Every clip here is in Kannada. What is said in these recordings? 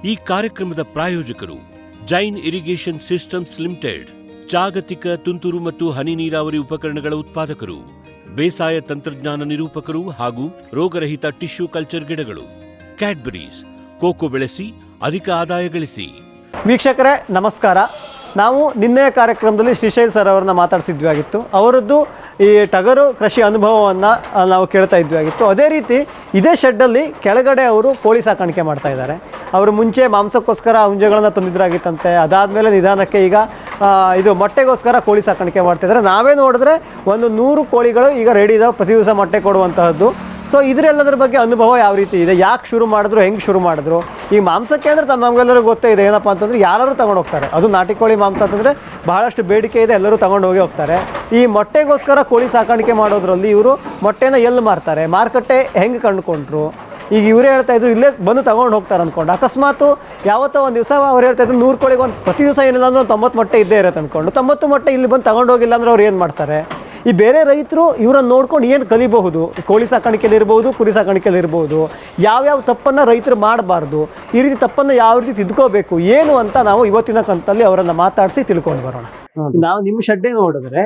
ಈ ಕಾರ್ಯಕ್ರಮದ ಪ್ರಾಯೋಜಕರು ಜೈನ್ ಇರಿಗೇಷನ್ ಸಿಸ್ಟಮ್ಸ್ ಲಿಮಿಟೆಡ್, ಜಾಗತಿಕ ತುಂತುರು ಮತ್ತು ಹನಿ ನೀರಾವರಿ ಉಪಕರಣಗಳ ಉತ್ಪಾದಕರು, ಬೇಸಾಯ ತಂತ್ರಜ್ಞಾನ ನಿರೂಪಕರು ಹಾಗೂ ರೋಗರಹಿತ ಟಿಶ್ಯೂ ಕಲ್ಚರ್ ಗಿಡಗಳು. ಕ್ಯಾಡ್ಬರೀಸ್, ಕೋಕೋ ಬೆಳೆಸಿ ಅಧಿಕ ಆದಾಯ ಗಳಿಸಿ. ವೀಕ್ಷಕರೇ ನಮಸ್ಕಾರ. ನಾವು ನಿನ್ನೆಯ ಕಾರ್ಯಕ್ರಮದಲ್ಲಿ ಶ್ರೀಶೈಲ್ ಸರ್ ಅವರನ್ನ ಮಾತಾಡಿಸಿದ್ವಿ ಆಗಿತ್ತು. ಅವರದ್ದು ಈ ಟಗರು ಕೃಷಿ ಅನುಭವವನ್ನು ನಾವು ಕೇಳ್ತಾ ಇದ್ವಿ ಆಗಿತ್ತು. ಅದೇ ರೀತಿ ಇದೇ ಶೆಡ್ಡಲ್ಲಿ ಕೆಳಗಡೆ ಅವರು ಕೋಳಿ ಸಾಕಾಣಿಕೆ ಮಾಡ್ತಾ ಇದ್ದಾರೆ. ಅವರು ಮುಂಚೆ ಮಾಂಸಕ್ಕೋಸ್ಕರ ಹುಂಜೆಗಳನ್ನು ತಂದಿದ್ರಾಗಿತ್ತಂತೆ. ಅದಾದಮೇಲೆ ನಿಧಾನಕ್ಕೆ ಈಗ ಇದು ಮೊಟ್ಟೆಗೋಸ್ಕರ ಕೋಳಿ ಸಾಕಾಣಿಕೆ ಮಾಡ್ತಾಯಿದ್ದಾರೆ. ನಾವೇ ನೋಡಿದ್ರೆ ಒಂದು 100 ಕೋಳಿಗಳು ಈಗ ರೆಡಿ ಇದಾವೆ, ಪ್ರತಿ ದಿವಸ ಮೊಟ್ಟೆ ಕೊಡುವಂತಹದ್ದು. ಸೊ ಇದರೆಲ್ಲದರ ಬಗ್ಗೆ ಅನುಭವ ಯಾವ ರೀತಿ ಇದೆ, ಯಾಕೆ ಶುರು ಮಾಡಿದ್ರು, ಹೆಂಗೆ ಶುರು ಮಾಡಿದ್ರು. ಈ ಮಾಂಸಕ್ಕೆ ಅಂದರೆ ನಮಗೆಲ್ಲರಿಗೂ ಗೊತ್ತೇ ಇದೆ, ಏನಪ್ಪ ಅಂತಂದರೆ ಯಾರು ತಗೊಂಡು ಹೋಗ್ತಾರೆ. ಅದು ನಾಟಿ ಕೋಳಿ ಮಾಂಸ ಅಂತಂದರೆ ಬಹಳಷ್ಟು ಬೇಡಿಕೆ ಇದೆ, ಎಲ್ಲರೂ ತಗೊಂಡು ಹೋಗ್ತಾರೆ. ಈ ಮೊಟ್ಟೆಗೋಸ್ಕರ ಕೋಳಿ ಸಾಕಾಣಿಕೆ ಮಾಡೋದ್ರಲ್ಲಿ ಇವರು ಮೊಟ್ಟೆನ ಎಲ್ಲಿ ಮಾರ್ತಾರೆ, ಮಾರುಕಟ್ಟೆ ಹೆಂಗೆ ಕಂಡುಕೊಂಡ್ರು, ಈಗ ಇವರೇ ಹೇಳ್ತಾ ಇದ್ರು ಇಲ್ಲೇ ಬಂದು ತಗೊಂಡು ಹೋಗ್ತಾರೆ ಅಂದ್ಕೊಂಡು. ಅಕಸ್ಮಾತು ಯಾವತ್ತೋ ಒಂದು ದಿವಸ ಅವ್ರು ಹೇಳ್ತಾ ಇದ್ರು 100 ಕೋಳಿಗೆ ಒಂದು ಪ್ರತಿ ದಿವಸ ಏನಿಲ್ಲ ಅಂದ್ರೆ 90 ಮೊಟ್ಟೆ ಇದ್ದೇ ಇರುತ್ತೆ ಅಂದ್ಕೊಂಡು. 90 ಮೊಟ್ಟೆ ಇಲ್ಲಿ ಬಂದು ತಗೊಂಡು ಹೋಗಿಲ್ಲ ಅಂದ್ರೆ ಅವ್ರು ಏನು ಮಾಡ್ತಾರೆ? ಈ ಬೇರೆ ರೈತರು ಇವರನ್ನು ನೋಡ್ಕೊಂಡು ಏನು ಕಲಿಬಹುದು, ಕೋಳಿ ಸಾಕಾಣಿಕೆಯಲ್ಲಿ ಇರ್ಬೋದು, ಕುರಿ ಸಾಕಾಣಿಕೆಯಲ್ಲಿ ಇರ್ಬೋದು, ಯಾವ್ಯಾವ ತಪ್ಪನ್ನು ರೈತರು ಮಾಡಬಾರ್ದು, ಈ ರೀತಿ ತಪ್ಪನ್ನು ಯಾವ ರೀತಿ ತಿದ್ಕೋಬೇಕು ಏನು ಅಂತ ನಾವು ಇವತ್ತಿನ ಕಂತಲ್ಲಿ ಅವರನ್ನು ಮಾತಾಡಿಸಿ ತಿಳ್ಕೊಂಡು ಬರೋಣ. ನಾವು ನಿಮ್ಮ ಶೆಡ್ಡೆ ನೋಡಿದ್ರೆ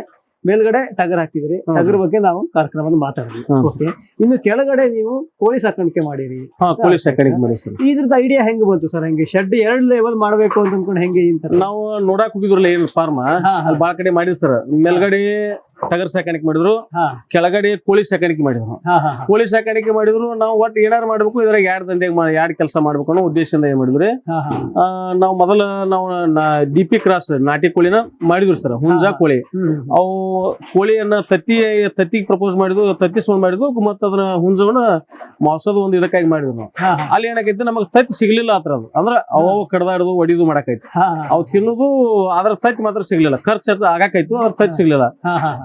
ಮೇಲ್ಗಡೆ ಟಗರ್ ಹಾಕಿದ್ರಿ, ಟಗರ್ ಬಗ್ಗೆ ನಾವು ಕಾರ್ಯಕ್ರಮವನ್ನು ಮಾತಾಡಿದ್ವಿ. ಓಕೆ, ಇನ್ನು ಕೆಳಗಡೆ ನೀವು ಕೋಳಿ ಸಾಕಾಣಿಕೆ ಮಾಡಿರಿ. ಕೋಳಿ ಸಾಕಾಣಿಕೆ ಮಾಡಿ ಸರ್. ಇದ್ರದ್ದು ಐಡಿಯಾ ಹೆಂಗ್ ಬಂತು ಸರ್? ಹೆಂಗೆ ಶೆಡ್ 2 ಲೆವೆಲ್ ಮಾಡಬೇಕು ಅಂತ ಅನ್ಕೊಂಡು ಹೆಂಗೆ ನಾವು ನೋಡಾಕ್ ಹೋಗಿದ್ರಲ್ಲ ಏನ್ ಫಾರ್ಮ್ ಅಲ್ಲಿ ಬಾಳ ಕಡೆ ಮಾಡಿದ್ರು ಸರ್. ಮೇಲ್ಗಡೆ ಟಗರ್ ಸಾಕಾಣಿಕೆ ಮಾಡಿದ್ರು, ಕೆಳಗಡೆ ಕೋಳಿ ಸಾಕಾಣಿಕೆ ಮಾಡಿದ್ರು. ಕೋಳಿ ಸಾಕಾಣಿಕೆ ಮಾಡಿದ್ರು ನಾವು ಒಟ್ಟು ಏನಾರು ಮಾಡ್ಬೇಕು, ಇದ್ರಾಗ 2 ದಂಧೆಗೆ 2 ಕೆಲಸ ಮಾಡ್ಬೇಕು ಅನ್ನೋ ಉದ್ದೇಶದಿಂದ ಏನ್ ಮಾಡಿದ್ರಿ, ನಾವು ಮೊದಲ ನಾವು DP ಕ್ರಾಸ್ ನಾಟಿ ಕೋಳಿನ ಮಾಡಿದ್ರು ಸರ್. ಹುಂಜ ಕೋಳಿ ಅವು ಕೋಳಿಯನ್ನ ತತ್ತಿಗೆ ಪ್ರಪೋಸ್ ಮಾಡಿದ್ವು, ತತ್ತಿಸ್ಕೊಂಡ್ ಮಾಡಿದ್ವು, ಮತ್ತ ಅದನ್ನ ಹುಂಜವನ್ನ ಮಾಂಸದ ಒಂದು ಇದಕ್ಕಾಗಿ ಮಾಡಿದ್ವು ನಾವು. ಅಲ್ಲಿ ಏನಾಗೈತಿ, ನಮಗ್ ತತ್ತಿ ಸಿಗ್ಲಿಲ್ಲ ಆತರ. ಅದು ಅಂದ್ರ ಅವು ಕಡ್ದಾಡುದು ಒಡಿದು ಮಾಡಕೈತಿ, ಅವು ತಿನ್ನುದು, ಅದ್ರ ತತ್ತಿ ಮಾತ್ರ ಸಿಗ್ಲಿಲ್ಲ. ಖರ್ಚು ಆಗಾಕೈತು, ಅದ್ರ ತತ್ತಿ ಸಿಗ್ಲಿಲ್ಲ.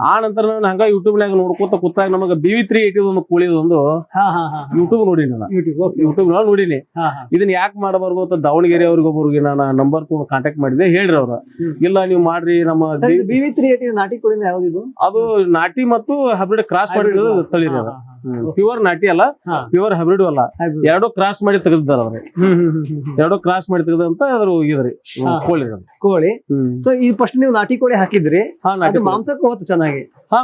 ಆ ನಂತರ ನಾನು ಹಂಗ ಯೂಟ್ಯೂಬ್ನಾಗ ನೋಡ್ಕೋತ ಕೂತಾಗ ನಮಗ BV380 ಒಂದು ಕೋಳಿದೊಂದು ಯೂಟ್ಯೂಬ್ ನೋಡಿನಿ ನಾನು. ಯೂಟ್ಯೂಬ್ ನೋಡಿನಿ. ಇದನ್ನ ಯಾಕೆ ಮಾಡಬಾರ್ದು ಅಂತ ದಾವಣಗೆರೆ ಅವ್ರಿಗೊಬ್ಬರಿಗೆ ನಾನು ನಂಬರ್ ಕಾಂಟ್ಯಾಕ್ಟ್ ಮಾಡಿದೆ. ಹೇಳ್ರಿ ಅವ್ರ, ಇಲ್ಲ ನೀವು ಮಾಡ್ರಿ. ನಮ್ಮ BV380 ನಾಟಿ ಕೋಳಿನ ಯಾವ್ದು? ಅದು ನಾಟಿ ಮತ್ತು ಹೈಬ್ರಿಡ್ ಕ್ರಾಸ್ ಮಾಡಿರೋದು ತಳಿರಿ. ಅದು ಪ್ಯೂರ್ ನಾಟಿ ಅಲ್ಲ, ಪ್ಯೂರ್ ಹೈಬ್ರಿಡ್ ಅಲ್ಲ, 2 ಕ್ರಾಸ್ ಮಾಡಿ ತೆಗೆದಿದ್ದಾರೆ ಅವ್ರೆ. 2 ಕ್ರಾಸ್ ಮಾಡಿ ತೆಗೆದಂತ ಅದ್ರ ಹೋಗಿದ್ರಿ ಕೋಳಿ. ಸೊ ಈ ಫಸ್ಟ್ ನೀವು ನಾಟಿ ಕೋಳಿ ಹಾಕಿದ್ರಿ, ಮಾಂಸಕ್ಕೆ ಹೋತು ಚೆನ್ನಾಗಿ.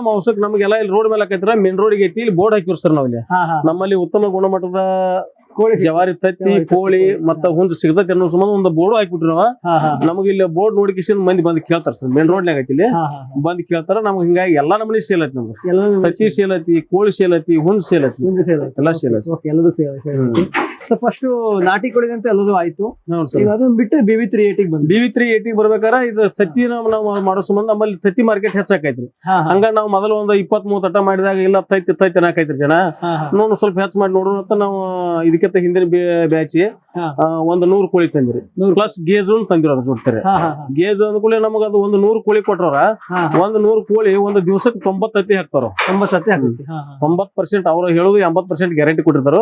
ಮಾಂಸಕ್ಕೆ ನಮ್ಗೆಲ್ಲ ಇಲ್ಲಿ ರೋಡ್ ಮೇಲೆ ಹಾಕೈತ್ರ, ಮೇನ್ ರೋಡ್ಗೆ ಐತಿ, ಇಲ್ಲಿ ಬೋರ್ಡ್ ಹಾಕಿರ್ ಸರ್. ನಾವಿಲ್ಲಿ ನಮ್ಮಲ್ಲಿ ಉತ್ತಮ ಗುಣಮಟ್ಟದ ಕೋಳಿ ಜವಾರಿ ತತ್ತಿ ಕೋಳಿ ಮತ್ತ ಹುಂಜ ಸಿಗತೈತಿ ಅನ್ನೋ ಸಂಬಂಧ ಒಂದು ಬೋರ್ಡ್ ಹಾಕ್ಬಿಟ್ರಿ ನಾವು. ನಮಗೆ ಇಲ್ಲಿ ಬೋರ್ಡ್ ನೋಡಿ ಮಂದಿ ಬಂದ್ ಕೇಳ್ತಾರ ಸರ್. ಮೇನ್ ರೋಡ್ ಆಗೈತಿ, ಇಲ್ಲಿ ಬಂದ್ ಕೇಳ್ತಾರ. ನಮ್ಗೆ ಹಿಂಗಾಗಿ ಎಲ್ಲಾ ನಮನಿ ಸೇಲ್ ಐತಿ. ನಮ್ಗೆ ತತ್ತಿ ಸೇಲ್ ಐತಿ, ಕೋಳಿ ಸೇಲ್ ಐತಿ, ಹುಂಜ ಸೇಲ್ ಐತಿ, ಎಲ್ಲಾ ಸೇಲ್ ಐತಿ. ಸೊ ಫಸ್ಟ್ ನಾಟಿ ಕೋಳಿ ಅಂತ ಎಲ್ಲದೂ ಆಯ್ತು. ಅದನ್ನ ಬಿಟ್ಟು BV380 ಬಂದು BV380 ಬರ್ಬೇಕಾರ ಇದು ತತ್ತಿ ನಾವು ಮಾಡೋ ಸಂಬಂಧ ನಮ್ಮಲ್ಲಿ ತತ್ತಿ ಮಾರ್ಕೆಟ್ ಹೆಚ್ಚಾಕೈತ್ರಿ. ಹಂಗ ನಾವು ಮೊದಲು ಒಂದು 20-30 ಅಟ್ಟ ಮಾಡಿದಾಗ ಇಲ್ಲ ತತ್ತಿ ನಾಕೈತ್ರಿ ಜನ ನೋಡು ಸ್ವಲ್ಪ ಹೆಚ್ಚು ಮಾಡಿ ನೋಡೋಣ ಅಂತ ನಾವು ಇದಕ್ಕಿಂತ ಹಿಂದಿನ ಬ್ಯಾಚ್ ಒಂದು 100 ಕೋಳಿ ತಂದಿರಿ, ಪ್ಲಸ್ ಗೇಜ್ ತಂದಿರೋ ಜೋಡ್ತಾರೆ. ಗೇಜ್ ಅಂದ್ಕೂಲೆ ನಮಗ ಅದು ಒಂದು 100 ಕೋಳಿ ಕೊಟ್ರವ್ರ. ಒಂದು 100 ಕೋಳಿ ಒಂದು ದಿವಸಕ್ಕೆ 90 ತತ್ತಿ ಹಾಕ್ತಾರ. 90% ಅವ್ರು ಹೇಳುದು 80% ಗ್ಯಾರಂಟಿ ಕೊಟ್ಟಿರ್ತಾರ.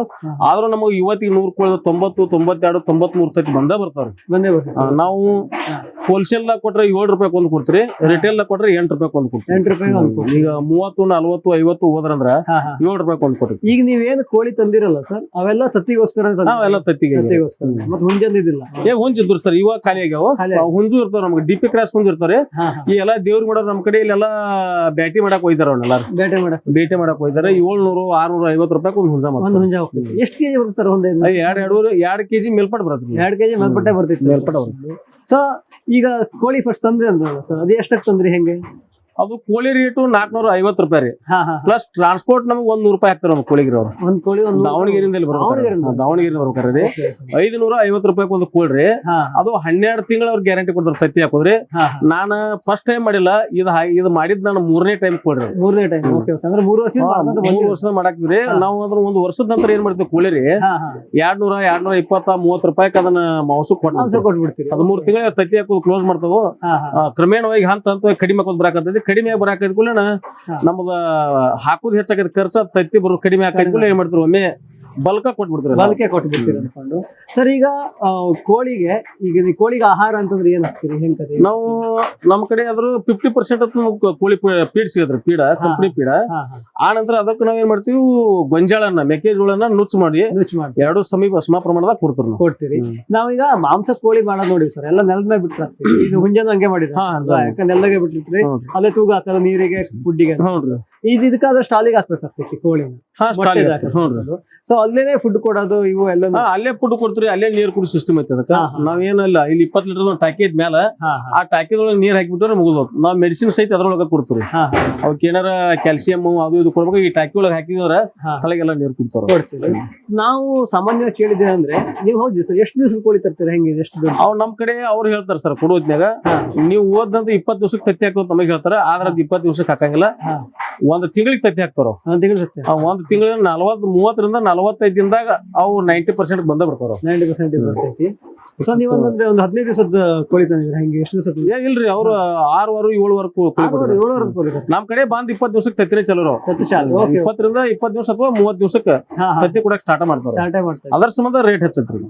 ಆದ್ರೂ ನಮಗೆ ಇವತ್ತಿಗೆ 100 ಕೋಳಿ 90, 92, 93 ತತ್ತಿ ಬಂದ ಬರ್ತಾವ್ರಿ. ನಾವು ಹೋಲ್ಸೇಲ್ ದಾಗ ಕೊಟ್ರೆ 7 ರೂಪಾಯಿ ಒಂದು ಕೊಡ್ತೀರಿ, ರಿಟೇಲ್ ದಾಗ ಕೊಟ್ರೆ 8 ರೂಪಾಯಿ ಒಂದು ಕೊಡ್ತೀವಿ. ಈಗ 30, 40, 50 ಹೋದ್ರಂದ್ರ 7 ರೂಪಾಯಿ ಒಂದು ಕೊಡ್ತೀವಿ. ಈಗ ನೀವೇನು ಕೋಳಿ ತಂದಿರಲ್ಲ ಸರ್, ಅವೆಲ್ಲ ತತ್ತಿಗೋಸ್ಕರ? ನಾವೆಲ್ಲ ತತ್ತಿಗೆ. ಹುಂಜಿದ್ರು ಸರ್, ಇವಾಗ ಖಾಲಿ ಆಗ್ಯಾವ. ಹುಂಜು ಇರ್ತಾವ ನಮ್ಗೆ, DP ಕ್ರಾಸ್ ಹುಂಜು ಇರ್ತಾವ್ರಿ. ಈ ಎಲ್ಲಾ ದೇವ್ರ ಮಾಡೋರು ನಮ್ ಕಡೆ ಇಲ್ಲೆಲ್ಲ ಬ್ಯಾಟಿ ಮಾಡಕ್ ಹೋಯ್ತಾರ. ಅವ್ನೆಲ್ಲ ಬೇಟೆ ಮಾಡಕ್ ಹೋಯ್ತಾರೆ. 700, 650 ರೂಪಾಯಿ ಒಂದು ಹುಂಜ ಮಾಡ್ತಾರೆ. ಎಷ್ಟು ಕೆಜಿ ಬರುತ್ತೆ ಸರ್? 2 ಕೆಜಿ ಮೇಲ್ಪಟ್ಟು ಬರುತ್ತೆ. 2 ಕೆಜಿ ಮೇಲ್ಪಟ್ಟೆ ಬರ್ತಿತ್ತು. ಸೊ ಈಗ ಕೋಳಿ ಫಸ್ಟ್ ತಂದ್ರಿ ಅಂದ್ರಲ್ಲ ಸರ್, ಅದು ಎಷ್ಟಕ್ಕೆ ತಂದ್ರಿ, ಹೆಂಗೆ? ಅದು ಕೋಳಿ ರೇಟು 450 ರೂಪಾಯಿ ರೀ. ಪ್ಲಸ್ ಟ್ರಾನ್ಸ್ಪೋರ್ಟ್ ನಮ್ಗೆ 100 ರೂಪಾಯಿ ಹಾಕ್ತಾರ ನಮ್ಮ ಕೋಳಿಗೆ. ಅವ್ರು ದಾವಣಗೆರೆಯಿಂದ ಬರ್ಬೇಕಾರೆ 550 ರೂಪಾಯಿ ಒಂದು ಕೋಳಿ. ಅದು 12 ತಿಂಗಳ ಅವ್ರು ಗ್ಯಾರಂಟಿ ಕೊಡ್ತಾರೆ ತತ್ತಿ ಹಾಕೋದ್ರಿ. ನಾನು ಫಸ್ಟ್ ಟೈಮ್ ಮಾಡಿಲ್ಲ, ಇದು ಮಾಡಿದ್ ನಾನು 3ನೇ ಟೈಮ್ ಕೊಡ್ರಿ. 3 ವರ್ಷದ ಮಾಡಾಕ್ತಿವ್ರಿ ನಾವು. ಅದ್ರ 1 ವರ್ಷದ ನಂತರ ಏನ್ ಮಾಡ್ತೀವಿ ಕೋಳಿ ರೀ, 200, 220, 30 ರೂಪಾಯಿ ಅದನ್ನ ಮಾಂಸ ಕೊಟ್ಬಿಡ್ತೀವಿ. 13 ತಿಂಗಳ ತತ್ತಿ ಹಾಕೋದು ಕ್ಲೋಸ್ ಮಾಡ್ತಾವ. ಕ್ರಮೇಣವಾಗಿ ಹಂತ ಕಡಿಮೆ ಹಾಕೋದ್ ಬರಾಕತ್ತೈತಿ. ಕಡಿಮೆ ಬರಾಕೈದ್ಕೂಲೆ ನಮ್ದ ಹಾಕುದು ಹೆಚ್ಚಾಗೈತಿ, ಖರ್ಚು ತತ್ತಿ ಬರೋದು ಕಡಿಮೆ ಹಾಕೈದ್ಕೂಲೆ ಏನ್ ಮಾಡ್ತೀವಿ, ಒಮ್ಮೆ ಬಲ್ಕ ಕೊಟ್ಬಿಡ್ತೀವಿ ಬಲ್ಕೆ ಕೊಟ್ಬಿಡ್ತೀರಿ ಅನ್ಕೊಂಡು. ಸರ್ ಈಗ ಕೋಳಿಗೆ ನೀವು ಕೋಳಿಗೆ ಆಹಾರ ಅಂತಂದ್ರೆ ಏನ್ ಹಾಕ್ತೀರಿ, ಹೆಂಗ್ ಕತೆ? ನಾವು ನಮ್ ಕಡೆ ಆದ್ರೂ 50% ಕೋಳಿ ಪೀಡ್ ಸಿಗತ್ರಿ, ಪೀಡ ಕಂಪ್ನಿ ಪೀಡ. ಆ ನಂತರ ಅದಕ್ಕೆ ನಾವ್ ಏನ್ ಮಾಡ್ತೀವಿ, ಗೊಂಜಾಳನ್ನ ಮೆಕ್ಕೆಜೋಳನ್ನ ನುಚ್ಚು ಮಾಡಿ ಎರಡು ಸಮ ಪ್ರಮಾಣದಾಗ ಕೊಡ್ತೀರಿ. ನಾವೀಗ ಮಾಂಸ ಕೋಳಿ ಮಾಡೋದ್ ನೋಡಿವಿ ಸರ್, ಎಲ್ಲ ನೆಲದ ಮೇಲೆ ಬಿಟ್ಟು ಹಾಕ್ತೀವಿ. ಈಗ ಮುಂಜಾನೆ ಹಂಗೆ ಮಾಡಿದ್ರೆ ಯಾಕಂದ್ರೆ ನೆಲದಾಗೆ ಬಿಟ್ಟಿರ್ತೀರಿ, ಅಲ್ಲೇ ತೂಗ ಹಾಕೋದು ನೀರಿಗೆ ಫುಡ್ಡಿಗೆ. ಇದಕ್ಕಾದ್ರೆ ಸ್ಟಾಲಿಗೆ ಹಾಕ್ಬೇಕಾಗ್ತೈತಿ ಕೋಳಿನ. ಸೊ ಅಲ್ಲೇನೆ ಫುಡ್ ಕೊಡೋದು ಇವು ಎಲ್ಲ ಅಲ್ಲೇ ಫುಡ್ ಕೊಡ್ತೀರಿ, ಅಲ್ಲೇ ನೀರ್ ಕುಡಿ ಸಿಸ್ಟಮ್ ಐತೆ ಅದಕ್ಕ. ನಾವೇನಲ್ಲ ಇಲ್ಲಿ 20 ಲೀಟರ್ ಟಾಕಿ ಇದ್ಮೇಲೆ ಆ ಟಾಕಿದೊಳಗೆ ನೀರ್ ಹಾಕಿಬಿಟ್ರೆ ಮುಗಿದು ನಾವ್ ಮೆಡಿಸಿನ್ ಸಹಿತ ಅದ್ರೊಳಗ ಕೊಡ್ತೀವಿ. ಅವಕ್ಕೆ ಏನಾರ ಕ್ಯಾಲ್ಸಿಯಂ ಅದು ಇದು ಕೊಡ್ಬೇಕು, ಈ ಟಾಕಿ ಒಳಗೆ ಹಾಕಿದ್ರೆ ತಲೆಗೆಲ್ಲ ನೀರ್ ಕುಡ್ತಾರ. ಕೊಡ್ತೀವಿ. ನಾವು ಸಾಮಾನ್ಯವಾಗಿ ಕೇಳಿದ್ದೆ ಅಂದ್ರೆ ನೀವು ಹೋಗಿ ಸರ್ ಎಷ್ಟು ದಿವಸ ಕೋಳಿ ತರ್ತೀರಾ, ಹೆಂಗೆ ಎಷ್ಟು? ಅವ್ರು ನಮ್ ಕಡೆ ಅವ್ರು ಹೇಳ್ತಾರೆ ಸರ್, ಕೊಡೋದ್ನಾಗ ನೀವು ಓದಂತ 20 ದಿವಸಕ್ಕೆ ತತ್ತಿ ಹಾಕೋದು ನಮಗೆ ಹೇಳ್ತಾರ. ಆದ್ರ 20 ದಿವಸಕ್ಕೆ ಹಾಕಂಗಿಲ್ಲ, ಒಂದ್ ತಿಂಗಳಿಗೆ ತತ್ತಿ ಹಾಕ್ತಾರ. ಒಂದ್ ತಿಂಗಳ 30ರಿಂದ 45 ದಿನದಾಗ ಅವು 90% ಬಂದ ಬಿಡ್ತಾರ. 90% ಬರ್ತೈತಿ. ಸೊ ನೀವು ಅಂದ್ರೆ ಒಂದು 15 ದಿವಸದ ಕೋಳಿ ತಂದಿದ್ರೆ ಹೆಂಗೆ, ಎಷ್ಟು ದಿವಸ? ಇಲ್ರಿ, ಅವ್ರು 6 ವಾರ 7 ವಾರ ಕೋಳಿ. ನಮ್ ಕಡೆ ಬಂದ್ 20 ದಿವಸಕ್ಕೆ ತತ್ತಿನೇ ಚಲೋ. 20ರಿಂದ 20 ದಿವಸ ಅಥವಾ 30 ದಿವಸಕ್ಕೆ ತತ್ತಿ ಕೊಡಕ್ ಸ್ಟಾರ್ಟ್ ಮಾಡ್ತಾರೆ. ಅದರ ಸಂಬಂಧ ರೇಟ್ ಹೆಚ್ಚತ್ರಿ.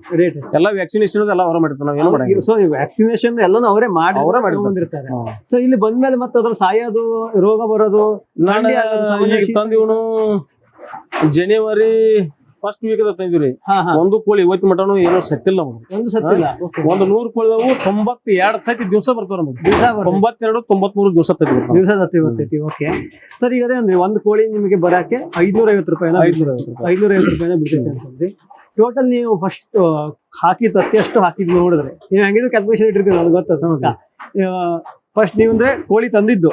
ಎಲ್ಲ ವ್ಯಾಕ್ಸಿನೇಷನ್ ಎಲ್ಲ ಅವರೇ ಮಾಡಿರ್ತಾರೆ, ನಾವ್ ಏನು ಮಾಡಂಗಿಲ್ಲ. ಸೊ ವ್ಯಾಕ್ಸಿನೇಷನ್ ಎಲ್ಲಾನು ಅವರೇ ಮಾಡಿರ್ತಾರೆ. ಸೊ ಇಲ್ಲಿ ಬಂದ್ಮೇಲೆ ಮತ್ತೆ ಅದ್ರ ಸಾಯೋದು, ರೋಗ ಬರೋದು ತಂದಿವನು ಜನವರಿ ಫಸ್ಟ್ ವೀಕ್ ತಂದಿವ್ರಿ. ಒಂದು ಕೋಳಿ ಇವತ್ತು ಮಟನು ಏನೋ ಸತ್ತಿಲ್ಲ. ಒಂದು 100 ಕೋಳಿದವು 92 ತತ್ತಿ ದಿವಸ ಬರ್ತಾವ. 92, 93 ದಿವಸ ತತ್ತಿ ಬರ್ತೈತಿ. ಓಕೆ ಸರ್, ಈಗ ಅದೇ ಅಂದ್ರೆ ಒಂದು ಕೋಳಿ ನಿಮಗೆ ಬರಾಕೆ 550 ರೂಪಾಯಿನ ಬಿಡ್ತೈತೆ ಅಂತಂದ್ರಿ. ಟೋಟಲ್ ನೀವು ಫಸ್ಟ್ ಹಾಕಿ ತತ್ತಿ ಅಷ್ಟು ಹಾಕಿದ್ ನೋಡಿದ್ರೆ ನೀವು ಹೆಂಗಿದ್ರು ಕ್ಯಾಲ್ಕುಲೇಷನ್ ಇಟ್ಟಿರ್ತೀವಿ, ನನಗೆ ಗೊತ್ತದ. ಫಸ್ಟ್ ನೀವು ಅಂದ್ರೆ ಕೋಳಿ ತಂದಿದ್ದು,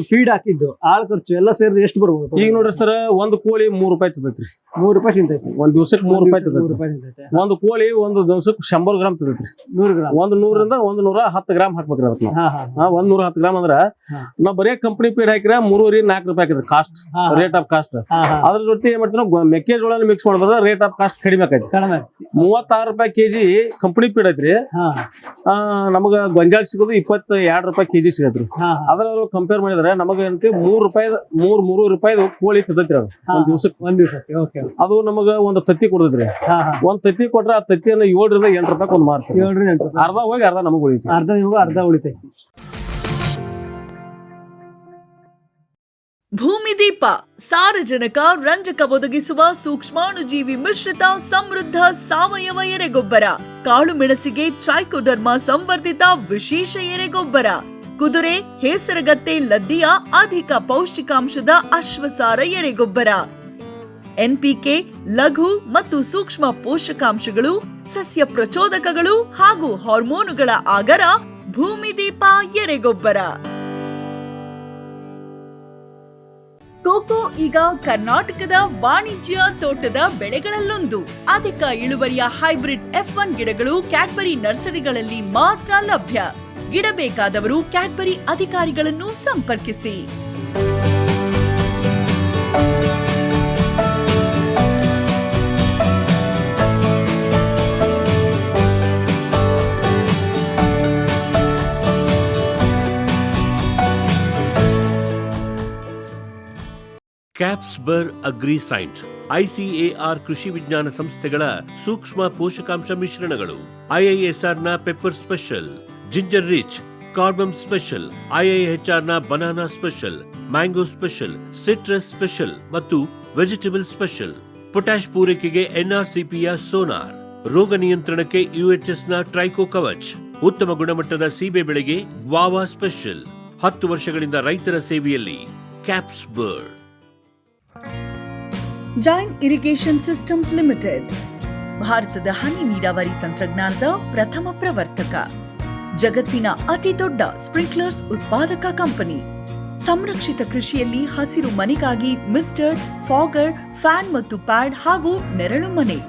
ಫೀಡ್ ಹಾಕಿದ್ದು, ಆಳ್ ಖರ್ಚು ಎಲ್ಲ ಸೇರಿದ್ರೆ ಎಷ್ಟು ಬರ್ಬೋದು? ಈಗ ನೋಡ್ರಿ ಸರ್, ಒಂದು ಕೋಳಿ 3 ರೂಪಾಯಿ ತದೈತ್ರಿ. 3 ರೂಪಾಯಿ ತಿಂತೈತಿ ಒಂದ್ ದಿವಸಕ್ಕೆ 3 ರೂಪಾಯಿ ತದೈತಿ. ಒಂದು ಕೋಳಿ ಒಂದು ದಿವಸಕ್ಕೆ 100 ಗ್ರಾಮ್ ತದೈತ್ರಿ. 100 ಗ್ರಾಮ್, 100ರಿಂದ 110 ಗ್ರಾಮ್ ಹಾಕ್ಬೇಕ್ರಿ ಅದಕ್ಕೆ. 110 ಗ್ರಾಮ್ ಅಂದ್ರ ನಾವ್ ಬರೇ ಕಂಪನಿ ಪೀಡ್ ಹಾಕಿರ 3.5-4 ರೂಪಾಯಿ ಹಾಕಿದ್ರಿ ಕಾಸ್ಟ್, ರೇಟ್ ಆಫ್ ಕಾಸ್ಟ್. ಅದ್ರ ಜೊತೆ ಏನ್ ಮಾಡ್ತೀವಿ, ಮೆಕ್ಕೆಜೋಳ ಮಿಕ್ಸ್ ಮಾಡಿದ್ರೆ ರೇಟ್ ಆಫ್ ಕಾಸ್ಟ್ ಕಡಿಮೆ ಆಕೈತಿ. 36 ರೂಪಾಯಿ ಕೆಜಿ ಕಂಪನಿ ಪೀಡ್ ಐತ್ರಿ. ನಮಗ ಗೊಂಜಾಳ ಸಿಗೋದು 22 ರೂಪಾಯಿ ಕೆಜಿ ಸಿಗತ್ರಿ. ಅದ್ರ ಕಂಪೇರ್ ಮಾಡಿದ್ರೆ ನಮಗ ಏನಂತ 3 ರೂಪಾಯಿ ಕೋಳಿ ತದೈತ್ರಿ. ಅದು ಒಂದ್ ದಿವಸಕ್ಕೆ ಅದು ನಮಗ ಒಂದು ತತ್ತಿ ಕೊಡದ್ರಿ. ಒಂದ್ ತತ್ತಿ ಕೊಟ್ರ ಆ ತತ್ತಿಯನ್ನ 7ರಿಂದ 8 ರೂಪಾಯಿ ಒಂದ್ ಮಾರ್ತೀವಿ. ಅರ್ಧ ಹೋಗಿ ಅರ್ಧ ನಮಗ್ ಉಳಿತೈತಿ. ಅರ್ಧ ಉಳಿತೈತಿ. ಭೂಮಿದೀಪ ಸಾರಜನಕ ರಂಜಕ ಒದಗಿಸುವ ಸೂಕ್ಷ್ಮಾಣುಜೀವಿ ಮಿಶ್ರಿತ ಸಮೃದ್ಧ ಸಾವಯವ ಎರೆಗೊಬ್ಬರ. ಕಾಳು ಮೆಣಸಿಗೆ ಟ್ರೈಕೋಡರ್ಮಾ ಸಂವರ್ಧಿತ ವಿಶೇಷ ಎರೆಗೊಬ್ಬರ. ಕುದುರೆ, ಹೇಸರಗತ್ತೆ, ಲದ್ದಿಯ ಅಧಿಕ ಪೌಷ್ಟಿಕಾಂಶದ ಅಶ್ವಸಾರ ಎರೆಗೊಬ್ಬರ. NPK, ಲಘು ಮತ್ತು ಸೂಕ್ಷ್ಮ ಪೋಷಕಾಂಶಗಳು, ಸಸ್ಯ ಪ್ರಚೋದಕಗಳು ಹಾಗೂ ಹಾರ್ಮೋನುಗಳ ಆಗರ ಭೂಮಿದೀಪ ಎರೆಗೊಬ್ಬರ. ಕೋಕೋ ಈಗ ಕರ್ನಾಟಕದ ವಾಣಿಜ್ಯ ತೋಟದ ಬೆಳೆಗಳಲ್ಲೊಂದು. ಅಧಿಕ ಇಳುವರಿಯ ಹೈಬ್ರಿಡ್ F1 ಗಿಡಗಳು ಕ್ಯಾಡ್ಬರಿ ನರ್ಸರಿಗಳಲ್ಲಿ ಮಾತ್ರ ಲಭ್ಯ. ಗಿಡ ಬೇಕಾದವರು ಕ್ಯಾಡ್ಬರಿ ಅಧಿಕಾರಿಗಳನ್ನು ಸಂಪರ್ಕಿಸಿ. ಕ್ಯಾಪ್ಸ್ಬರ್ ಅಗ್ರಿಸೈಂಟ್ ICAR ಕೃಷಿ ವಿಜ್ಞಾನ ಸಂಸ್ಥೆಗಳ ಸೂಕ್ಷ್ಮ ಪೋಷಕಾಂಶ ಮಿಶ್ರಣಗಳು. IISR ನ pepper special, ginger rich, cardamom special, IIHR ನ banana special, mango special, citrus special ಮತ್ತು ವೆಜಿಟೇಬಲ್ ಸ್ಪೆಷಲ್. ಪೊಟ್ಯಾಶ್ ಪೂರೈಕೆಗೆ NRCPಯ ಸೋನಾರ್, ರೋಗ ನಿಯಂತ್ರಣಕ್ಕೆ UHS ನ ಟ್ರೈಕೋ ಕವಚ್, ಉತ್ತಮ ಗುಣಮಟ್ಟದ ಸೀಬೆ ಬೆಳೆಗೆ ಗ್ವಾವಾ ಸ್ಪೆಷಲ್. 10 ವರ್ಷಗಳಿಂದ ರೈತರ ಸೇವೆಯಲ್ಲಿ ಕ್ಯಾಪ್ಸ್ಬರ್ಡ್. ಜೈನ್ ಇರಿಗೇಷನ್ ಸಿಸ್ಟಮ್ಸ್ ಲಿಮಿಟೆಡ್ ಭಾರತದ ಹನಿ ನೀರಾವರಿ ತಂತ್ರಜ್ಞಾನದ ಪ್ರಥಮ ಪ್ರವರ್ತಕ. ಜಗತ್ತಿನ ಅತಿ ದೊಡ್ಡ ಸ್ಪ್ರಿಂಕ್ಲರ್ಸ್ ಉತ್ಪಾದಕ ಕಂಪನಿ. ಸಂರಕ್ಷಿತ ಕೃಷಿಯಲ್ಲಿ ಹಸಿರು ಮನೆಗಾಗಿ ಮಿಸ್ಟರ್, ಫಾಗರ್, ಫ್ಯಾನ್ ಮತ್ತು ಪ್ಯಾಡ್ ಹಾಗೂ ನೆರಳು ಮನೆ.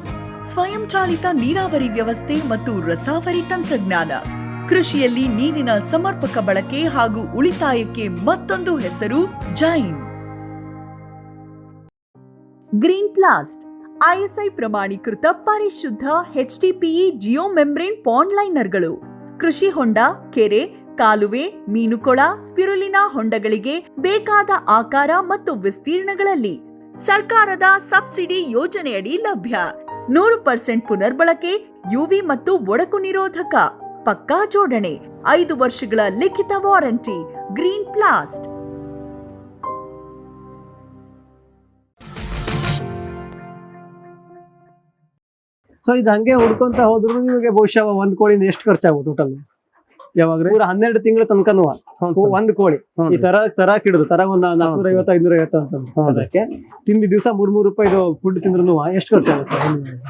ಸ್ವಯಂ ಚಾಲಿತ ನೀರಾವರಿ ವ್ಯವಸ್ಥೆ ಮತ್ತು ರಸಾವರಿ ತಂತ್ರಜ್ಞಾನ. ಕೃಷಿಯಲ್ಲಿ ನೀರಿನ ಸಮರ್ಪಕ ಬಳಕೆ ಹಾಗೂ ಉಳಿತಾಯಕ್ಕೆ ಮತ್ತೊಂದು ಹೆಸರು ಜೈನ್. ಗ್ರೀನ್ ಪ್ಲಾಸ್ಟ್ ISI ಪ್ರಮಾಣೀಕೃತ ಪರಿಶುದ್ಧ HDPE ಜಿಯೋ ಮೆಂಬ್ರೇನ್ ಪಾಂಡ್ ಲೈನರ್ಗಳು. ಕೃಷಿ ಹೊಂಡ, ಕೆರೆ, ಕಾಲುವೆ, ಮೀನುಕೊಳ, ಸ್ಪಿರುಲಿನಾ ಹೊಂಡಗಳಿಗೆ ಬೇಕಾದ ಆಕಾರ ಮತ್ತು ವಿಸ್ತೀರ್ಣಗಳಲ್ಲಿ ಸರ್ಕಾರದ ಸಬ್ಸಿಡಿ ಯೋಜನೆಯಡಿ ಲಭ್ಯ. 100% ಪುನರ್ಬಳಕೆ, ಯುವಿ ಮತ್ತು ಒಡಕು ನಿರೋಧಕ, ಪಕ್ಕಾ ಜೋಡಣೆ, 5 ವರ್ಷಗಳ ಲಿಖಿತ ವಾರಂಟಿ, ಗ್ರೀನ್ ಪ್ಲಾಸ್ಟ್. ಸೊ ಇದು ಹಂಗೆ ಹುಡ್ಕೊಂತ ಹೋದ್ರು ನಿಮಗೆ ಬಹುಶಃ ಒಂದ್ ಕೋಳಿಯಿಂದ ಎಷ್ಟು ಖರ್ಚಾಗುತ್ತೆ ಟೋಟಲ್? ಯಾವಾಗ್ರಿ? ಪೂರ 12 ತಿಂಗಳ ತನಕನೂ ಒಂದ್ ಕೋಳಿ ಈ ತರ ಕಿಡುದು ತರ ಒಂದ್ 450 550 ಅಂತ ಅದಕ್ಕೆ ತಿಂದಿ ದಿವಸ 3 ರೂಪಾಯಿ ಫುಡ್ ತಿಂದ್ರು ಎಷ್ಟು ಖರ್ಚಾಗುತ್ತೆ?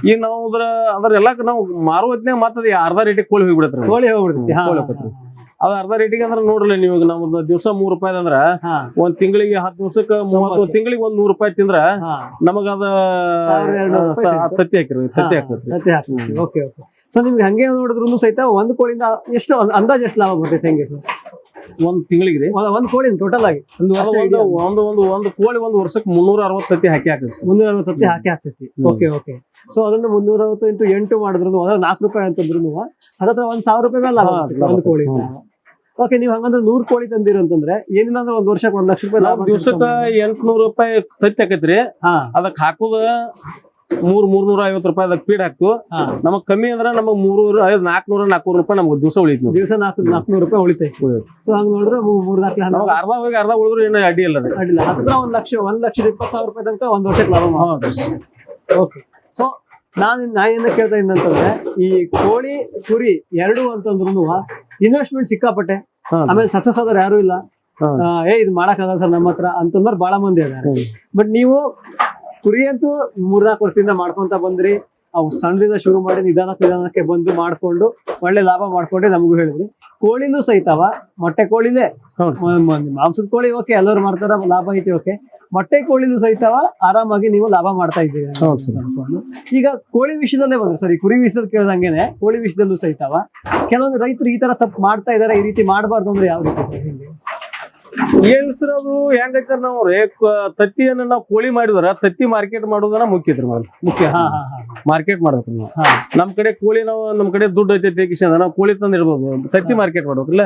ಈಗ ನಾವು ಅದ್ರೆಲ್ಲ ನಾವು ಮಾರುವ ಹೊತ್ನ್ಯಾಗ ಮತ್ತದ ಅರ್ಧ ರೇಟಿಗೆ ಕೋಳಿ ಹೋಗ್ಬಿಡತ್ರಿ. ಕೋಳಿ ಹೋಗ್ಬಿಡ್ತೈತಿ. ಅದ ಅರ್ಧ ರೇಟಿಗೆ ಅಂದ್ರೆ ನೋಡ್ರಿ ನೀವು ನಮ್ದು ದಿವಸ 3 ರೂಪಾಯಿ ಅಂದ್ರ ಒಂದ್ ತಿಂಗಳಿಗೆ 10 ದಿವಸಕ್ಕೆ 30 ತಿಂಗಳಿಗೆ ಒಂದ್ 100 ರೂಪಾಯಿ ತಿಂದ್ರ ನಮಗ ಅದ ತತ್ತಿ ಹಾಕ್ತೈತಿ. ಓಕೆ. ಸೊ ನಿಮ್ಗೆ ಹಂಗೆ ನೋಡಿದ್ರು ಸಹಿತ ಒಂದ್ ಕೋಳಿಯಿಂದ ಎಷ್ಟು ಅಂದಾಜ್ ಎಷ್ಟು ಲಾಭ ಬರ್ತೈತೆ ಹೆಂಗೆ ಸರ್? ಒಂದ್ ತಿಂಗಳಿಗೆ ಒಂದ್ ಕೋಳಿ ಟೋಟಲ್ ಆಗಿ ಒಂದು ಕೋಳಿ ಒಂದ್ ವರ್ಷಕ್ಕೆ 360 ತತ್ತಿ ಹಾಕ್ತೈತಿ. 360 ತತ್ತಿ ಹಾಕ್ತೈತಿ. ಓಕೆ. ಸೊ ಅದನ್ನ 360 into 8 ಮಾಡಿದ್ರು ಅದ್ರ 4 ರೂಪಾಯಿ ಅಂತಂದ್ರು ಹತ್ರ 1,000 ರೂಪಾಯಿ ಮೇಲೆ ಲಾಭ ಒಂದು ಕೋಳಿ. ಓಕೆ, ನೀವು ಹಂಗಂದ್ರೆ 100 ಕೋಳಿ ತಂದಿರ ಅಂತಂದ್ರೆ ಏನಿಲ್ಲ ಅಂದ್ರೆ ಒಂದ್ ವರ್ಷಕ್ಕೆ 1 ಲಕ್ಷ ರೂಪಾಯಿ ಲಾಭ. ದಿವಸಕ್ಕೆ 800 ರೂಪಾಯಿ ತತ್ತಿ ಹಾಕೈತ್ರಿ. ಅದಕ್ಕೆ ಹಾಕುದ 350 ರೂಪಾಯಿ ಅದಕ್ಕೆ ಫೀಡ್ ಹಾಕ್ತು. ನಮಗ್ ಕಮ್ಮಿ ಅಂದ್ರೆ ನಮಗ್ 400 ರೂಪಾಯಿ ನಮ್ಗೆ ದಿವಸ ಉಳಿತು. ದಿವಸ 400 ರೂಪಾಯಿ ಉಳಿತೈತಿ. ಸೊ ಹಂಗ ನೋಡಿದ್ರೆ 3 ಅರ್ಧ ಹೋಗಿ ಅರ್ಧ ಉಳಿದ್ರು ಏನು ಅಡ್ಡಿ ಇಲ್ಲ. ಹತ್ರ 1,20,000 ರೂಪಾಯಿ ತನಕ ಒಂದ್ ವರ್ಷಕ್ಕೆ ಲಾಭ ಮಾಡ್ಬೋದು. ಓಕೆ. ಸೊ ನಾನು ಏನ ಕೇಳ್ತಾ ಇದ್ದಂತಂದ್ರೆ ಈ ಕೋಳಿ ಕುರಿ ಎರಡು ಅಂತಂದ್ರು ಇನ್ವೆಸ್ಟ್ಮೆಂಟ್ ಸಿಕ್ಕಾಪಟ್ಟೆ. ಆಮೇಲೆ ಸಕ್ಸಸ್ ಆದ್ರೆ ಯಾರು ಇಲ್ಲ. ಇದು ಮಾಡಕ್ ಆಗಲ್ಲ ಸರ್ ನಮ್ಮ ಹತ್ರ ಅಂತಂದ್ರೆ ಬಹಳ ಮಂದಿ ಅದಾರೆ. ಬಟ್ ನೀವು ಕುರಿ ಅಂತೂ 3-4 ವರ್ಷದಿಂದ ಮಾಡ್ಕೊಂತ ಬಂದ್ರಿ. ಅವು ಸಣ್ಣದಿಂದ ಶುರು ಮಾಡಿ ನಿಧಾನಕ್ಕೆ ಬಂದು ಮಾಡ್ಕೊಂಡು ಒಳ್ಳೆ ಲಾಭ ಮಾಡ್ಕೊಂಡ್ರೆ ನಮಗೂ ಹೇಳಿದ್ರಿ. ಕೋಳಿನೂ ಸಹಿತವ ಮೊಟ್ಟೆ ಕೋಳಿಲೇ ಮಾಂಸದ ಕೋಳಿ ಓಕೆ ಎಲ್ಲರೂ ಮಾಡ್ತಾರ, ಲಾಭ ಐತಿ. ಓಕೆ, ಮೊಟ್ಟೆ ಕೋಳಿನೂ ಸಹಿತವ ಆರಾಮಾಗಿ ನೀವು ಲಾಭ ಮಾಡ್ತಾ ಇದ್ದೀರಿ ಅನ್ಕೊಂಡು. ಈಗ ಕೋಳಿ ವಿಷಯದಲ್ಲೇ ಬಂದ್ರೆ ಸರಿ, ಕುರಿ ವಿಷಯದಲ್ಲಿ ಕೇಳ್ದಂಗೆನೆ ಕೋಳಿ ವಿಷಯದಲ್ಲೂ ಸಹಿತವ ಕೆಲವೊಂದು ರೈತರು ಈ ತರ ತಪ್ಪು ಮಾಡ್ತಾ ಇದಾರೆ. ಈ ರೀತಿ ಮಾಡಬಾರ್ದು ಅಂದ್ರೆ ಯಾವ ರೀತಿ? ಏನ್ ಸರ್ ಅದು ಹೆಂಗೈತೆ ನಾವು ತತ್ತಿಯನ್ನ ನಾವು ಕೋಳಿ ಮಾಡಿದ್ರ ತತ್ತಿ ಮಾರ್ಕೆಟ್ ಮಾಡೋದನ್ನ ಮುಖ್ಯತ್ರಿ. ಮುಖ್ಯ ಮಾರ್ಕೆಟ್ ಮಾಡ್ಬೇಕ್ರಿ ನಾವು. ನಮ್ ಕಡೆ ಕೋಳಿ ನಮ್ ಕಡೆ ದುಡ್ಡು ಐತೈತಿ ನಾವು ಕೋಳಿ ತಂದ್ ಇಡ್ಬೋದು, ತತ್ತಿ ಮಾರ್ಕೆಟ್ ಮಾಡ್ಬೇಕಲ್ಲ.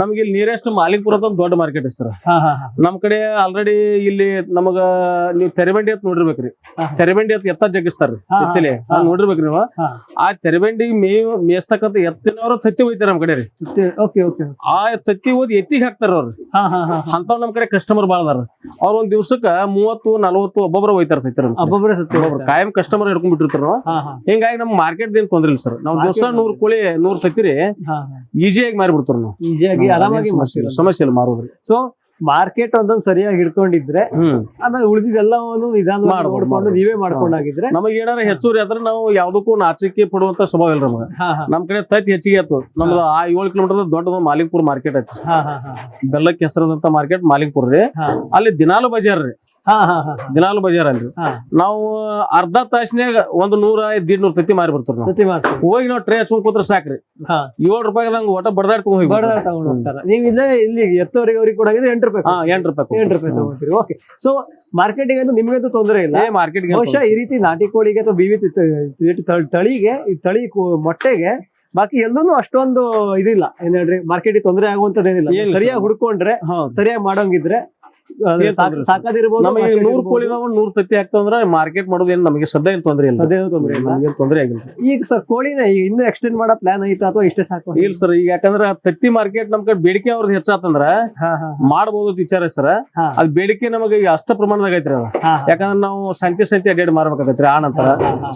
ನಮ್ಗೆ ಇಲ್ಲಿ ನಿಯರೆಸ್ಟ್ ಮಾಲಿಕ್ಪುರ ಅಂತ ದೊಡ್ಡ ಮಾರ್ಕೆಟ್ ಐತಿ ಸರ್. ನಮ್ ಕಡೆ ಆಲ್ರೆಡಿ ಇಲ್ಲಿ ನಮಗ ನೀವು ತೆರೆಬಂಡಿ ಅಂತ ನೋಡಿರ್ಬೇಕ್ರಿ. ತೆರೆಬಂಡಿ ಅಂತ ಎತ್ತ ಜಗ್ಗಿಸ್ತಾರ್ರಿ ಎತ್ತಲಿ ನೋಡಿರ್ಬೇಕ್ರಿ ನೀವು. ಆ ತೆರೆಬಂಡಿ ಮೇಸ್ತಕ್ಕಂತ ಎತ್ತಿನವ್ರು ತತ್ತಿ ಹೋಯ್ತಾರ ನಮ್ ಕಡೆ ರೀ. ಆ ತತ್ತಿ ಓದಿ ಎತ್ತಿಗೆ ಹಾಕ್ತಾರ ಅವ್ರು. ಅಂತವ್ ನಮ್ ಕಡೆ ಕಸ್ಟಮರ್ ಬಾಳ ಅದಾರ. ಅವ್ರ ಒಂದ್ ದಿವ್ಸಕ್ಕ 30-40 ಒಬ್ಬೊಬ್ರು ಹೋಯ್ತಾರ ಕಾಯಂ ಕಸ್ಟಮರ್ ಹಿಡ್ಕೊಂಡ್ ಬಿಟ್ಟಿರ್ತಾರ. ಹಿಂಗಾಗಿ ನಮ್ ಮಾರ್ಕೆಟ್ ಏನ್ ತೊಂದ್ರೆ ಇಲ್ಲ ಸರ್. ನಾವ್ ದಿವಸ 100 ಕೋಳಿ 100 ತತ್ತಿರಿ ಈಸಿಯಾಗಿ ಮಾರಿಬಿಡ್ತಾರ ನಾವು. ಈಸಿಯಾಗಿ ಆರಾಮಾಗಿ ಸಮಸ್ಯೆ ಇಲ್ಲ ಮಾರೋದ್ರಿ. ಸೊ ಮಾರ್ಕೆಟ್ ಒಂದೊಂದ್ ಸರಿಯಾಗಿ ಹಿಡ್ಕೊಂಡಿದ್ರೆ ಆಮೇಲೆ ಉಳಿದಿದ್ದೆಲ್ಲವನ್ನು ನಿಧಾನ ಮಾಡ್ಕೊಂಡು ನೀವೇ ಮಾಡ್ಕೊಂಡಾಗಿದ್ರೆ ನಮಗೆ ಏನಾರ ಹೆಚ್ಚುರಿ ಆದ್ರೆ ನಾವು ಯಾವ್ದಕ್ಕೂ ನಾಚಿಕೆ ಪಡುವಂತ ಸ್ವಭಾವ ಇಲ್ಲ ನಮ್ಗೆ. ನಮ್ ಕಡೆ ತತ್ತಿ ಹೆಚ್ಚಿಗೆ ಆಯ್ತು. ನಮ್ದು ಆ 7 ಕಿಲೋಮೀಟರ್ ದೊಡ್ಡದು ಮಾಲಿಕ್ಪುರ್ ಮಾರ್ಕೆಟ್ ಐತಿ. ಬೆಲ್ಲಕ್ಕೆ ಹೆಸರಾದಂತ ಮಾರ್ಕೆಟ್ ಮಾಲಿಕ್ಪುರ್ ರೀ. ಅಲ್ಲಿ ದಿನಾಲು ಬಜಾರ್ ರೀ. ದಿನಾಲು ಬಜಾರ್ ಅಲ್ರಿ. ನಾವು ಅರ್ಧ ತಾಸ್ನ್ಯಾಗ 100-150 ತತ್ತಿ ಮಾರಿ ಬರ್ತಾರ. ಹೋಗಿ ನಾವು ಟ್ರೇ ಹಚ್ಕೊಂಡ್ ಕೂತ್ರ ಸಾಕ್ರಿ. 7 ರೂಪಾಯಿದಂಗ ಒಟ್ಟ ಬಡದಾಡ್ ತಗೊಂಡ್ ಹೋಗ್ತಾರ. ನೀವು ಇಲ್ಲೇ ಇಲ್ಲಿ ಎತ್ತವರಿಗೆ ಅವ್ರಿಗೆ ಕೊಡಾಗಿದ್ರೆ 8 ರೂಪಾಯಿ 8 ರೂಪಾಯಿ ತಗೊಂತೀರಿ. ಓಕೆ. ಸೊ ಮಾರ್ಕೆಟಿಗೆ ನಿಮ್ಗಂತೂ ತೊಂದರೆ ಇಲ್ಲ. ಮಾರ್ಕೆಟ್ಗೆ ಬಹುಶಃ ಈ ರೀತಿ ನಾಟಿ ಕೋಳಿಗೆ ಅಥವಾ ಬಿವಿ ತಳಿಗೆ ಈ ತಳಿ ಮೊಟ್ಟೆಗೆ ಬಾಕಿ ಎಲ್ಲೂ ಅಷ್ಟೊಂದು ಇದಿಲ್ಲ. ಏನ್ ಹೇಳ್ರಿ, ಮಾರ್ಕೆಟಿಗೆ ತೊಂದರೆ ಆಗುವಂತದ್ದೇನಿಲ್ಲ. ಸರಿಯಾಗಿ ಹುಡ್ಕೊಂಡ್ರೆ ಸರಿಯಾಗಿ ಮಾಡೋಂಗಿದ್ರೆ ಸಾಕಾದಿರ್ಬೋದು. ನಮಗೆ 100 ಕೋಳಿ 100 ತತ್ತಿ ಆಗ್ತಂದ್ರ ಮಾರ್ಕೆಟ್ ಮಾಡೋದು ಏನ್ ನಮಗೆ ಸದ್ಯ ಏನ್ ತೊಂದ್ರೆ ಇಲ್ಲ. ತೊಂದ್ರೆ ಆಗಿಲ್ಲ. ಈಗ ಸರ್ ಕೋಳಿನ ಇನ್ನೂ ಎಕ್ಸ್ಟೆಂಡ್ ಮಾಡೋ ಪ್ಲಾನ್ ಐತಾ ಅಥವಾ ಇಷ್ಟೇ ಸಾಕು? ಇಲ್ಲ ಸರ್, ಈಗ ಯಾಕಂದ್ರ ತತ್ತಿ ಮಾರ್ಕೆಟ್ ನಮ್ ಕಡೆ ಬೇಡಿಕೆ ಅವ್ರದ್ದು ಹೆಚ್ಚಾತಂದ್ರ ಮಾಡಬಹುದು ವಿಚಾರ ಸರ್. ಅದ್ ಬೇಡಿಕೆ ನಮಗೆ ಈಗ ಅಷ್ಟ ಪ್ರಮಾಣದಾಗ ಐತ್ರಿ ಅದ. ಯಾಕಂದ್ರ ನಾವು ಸಂತಿ ಅಡ್ಡಾಡಿ ಮಾರ್ಬೇಕಾಗತ್ರಿ. ಆ ನಂತರ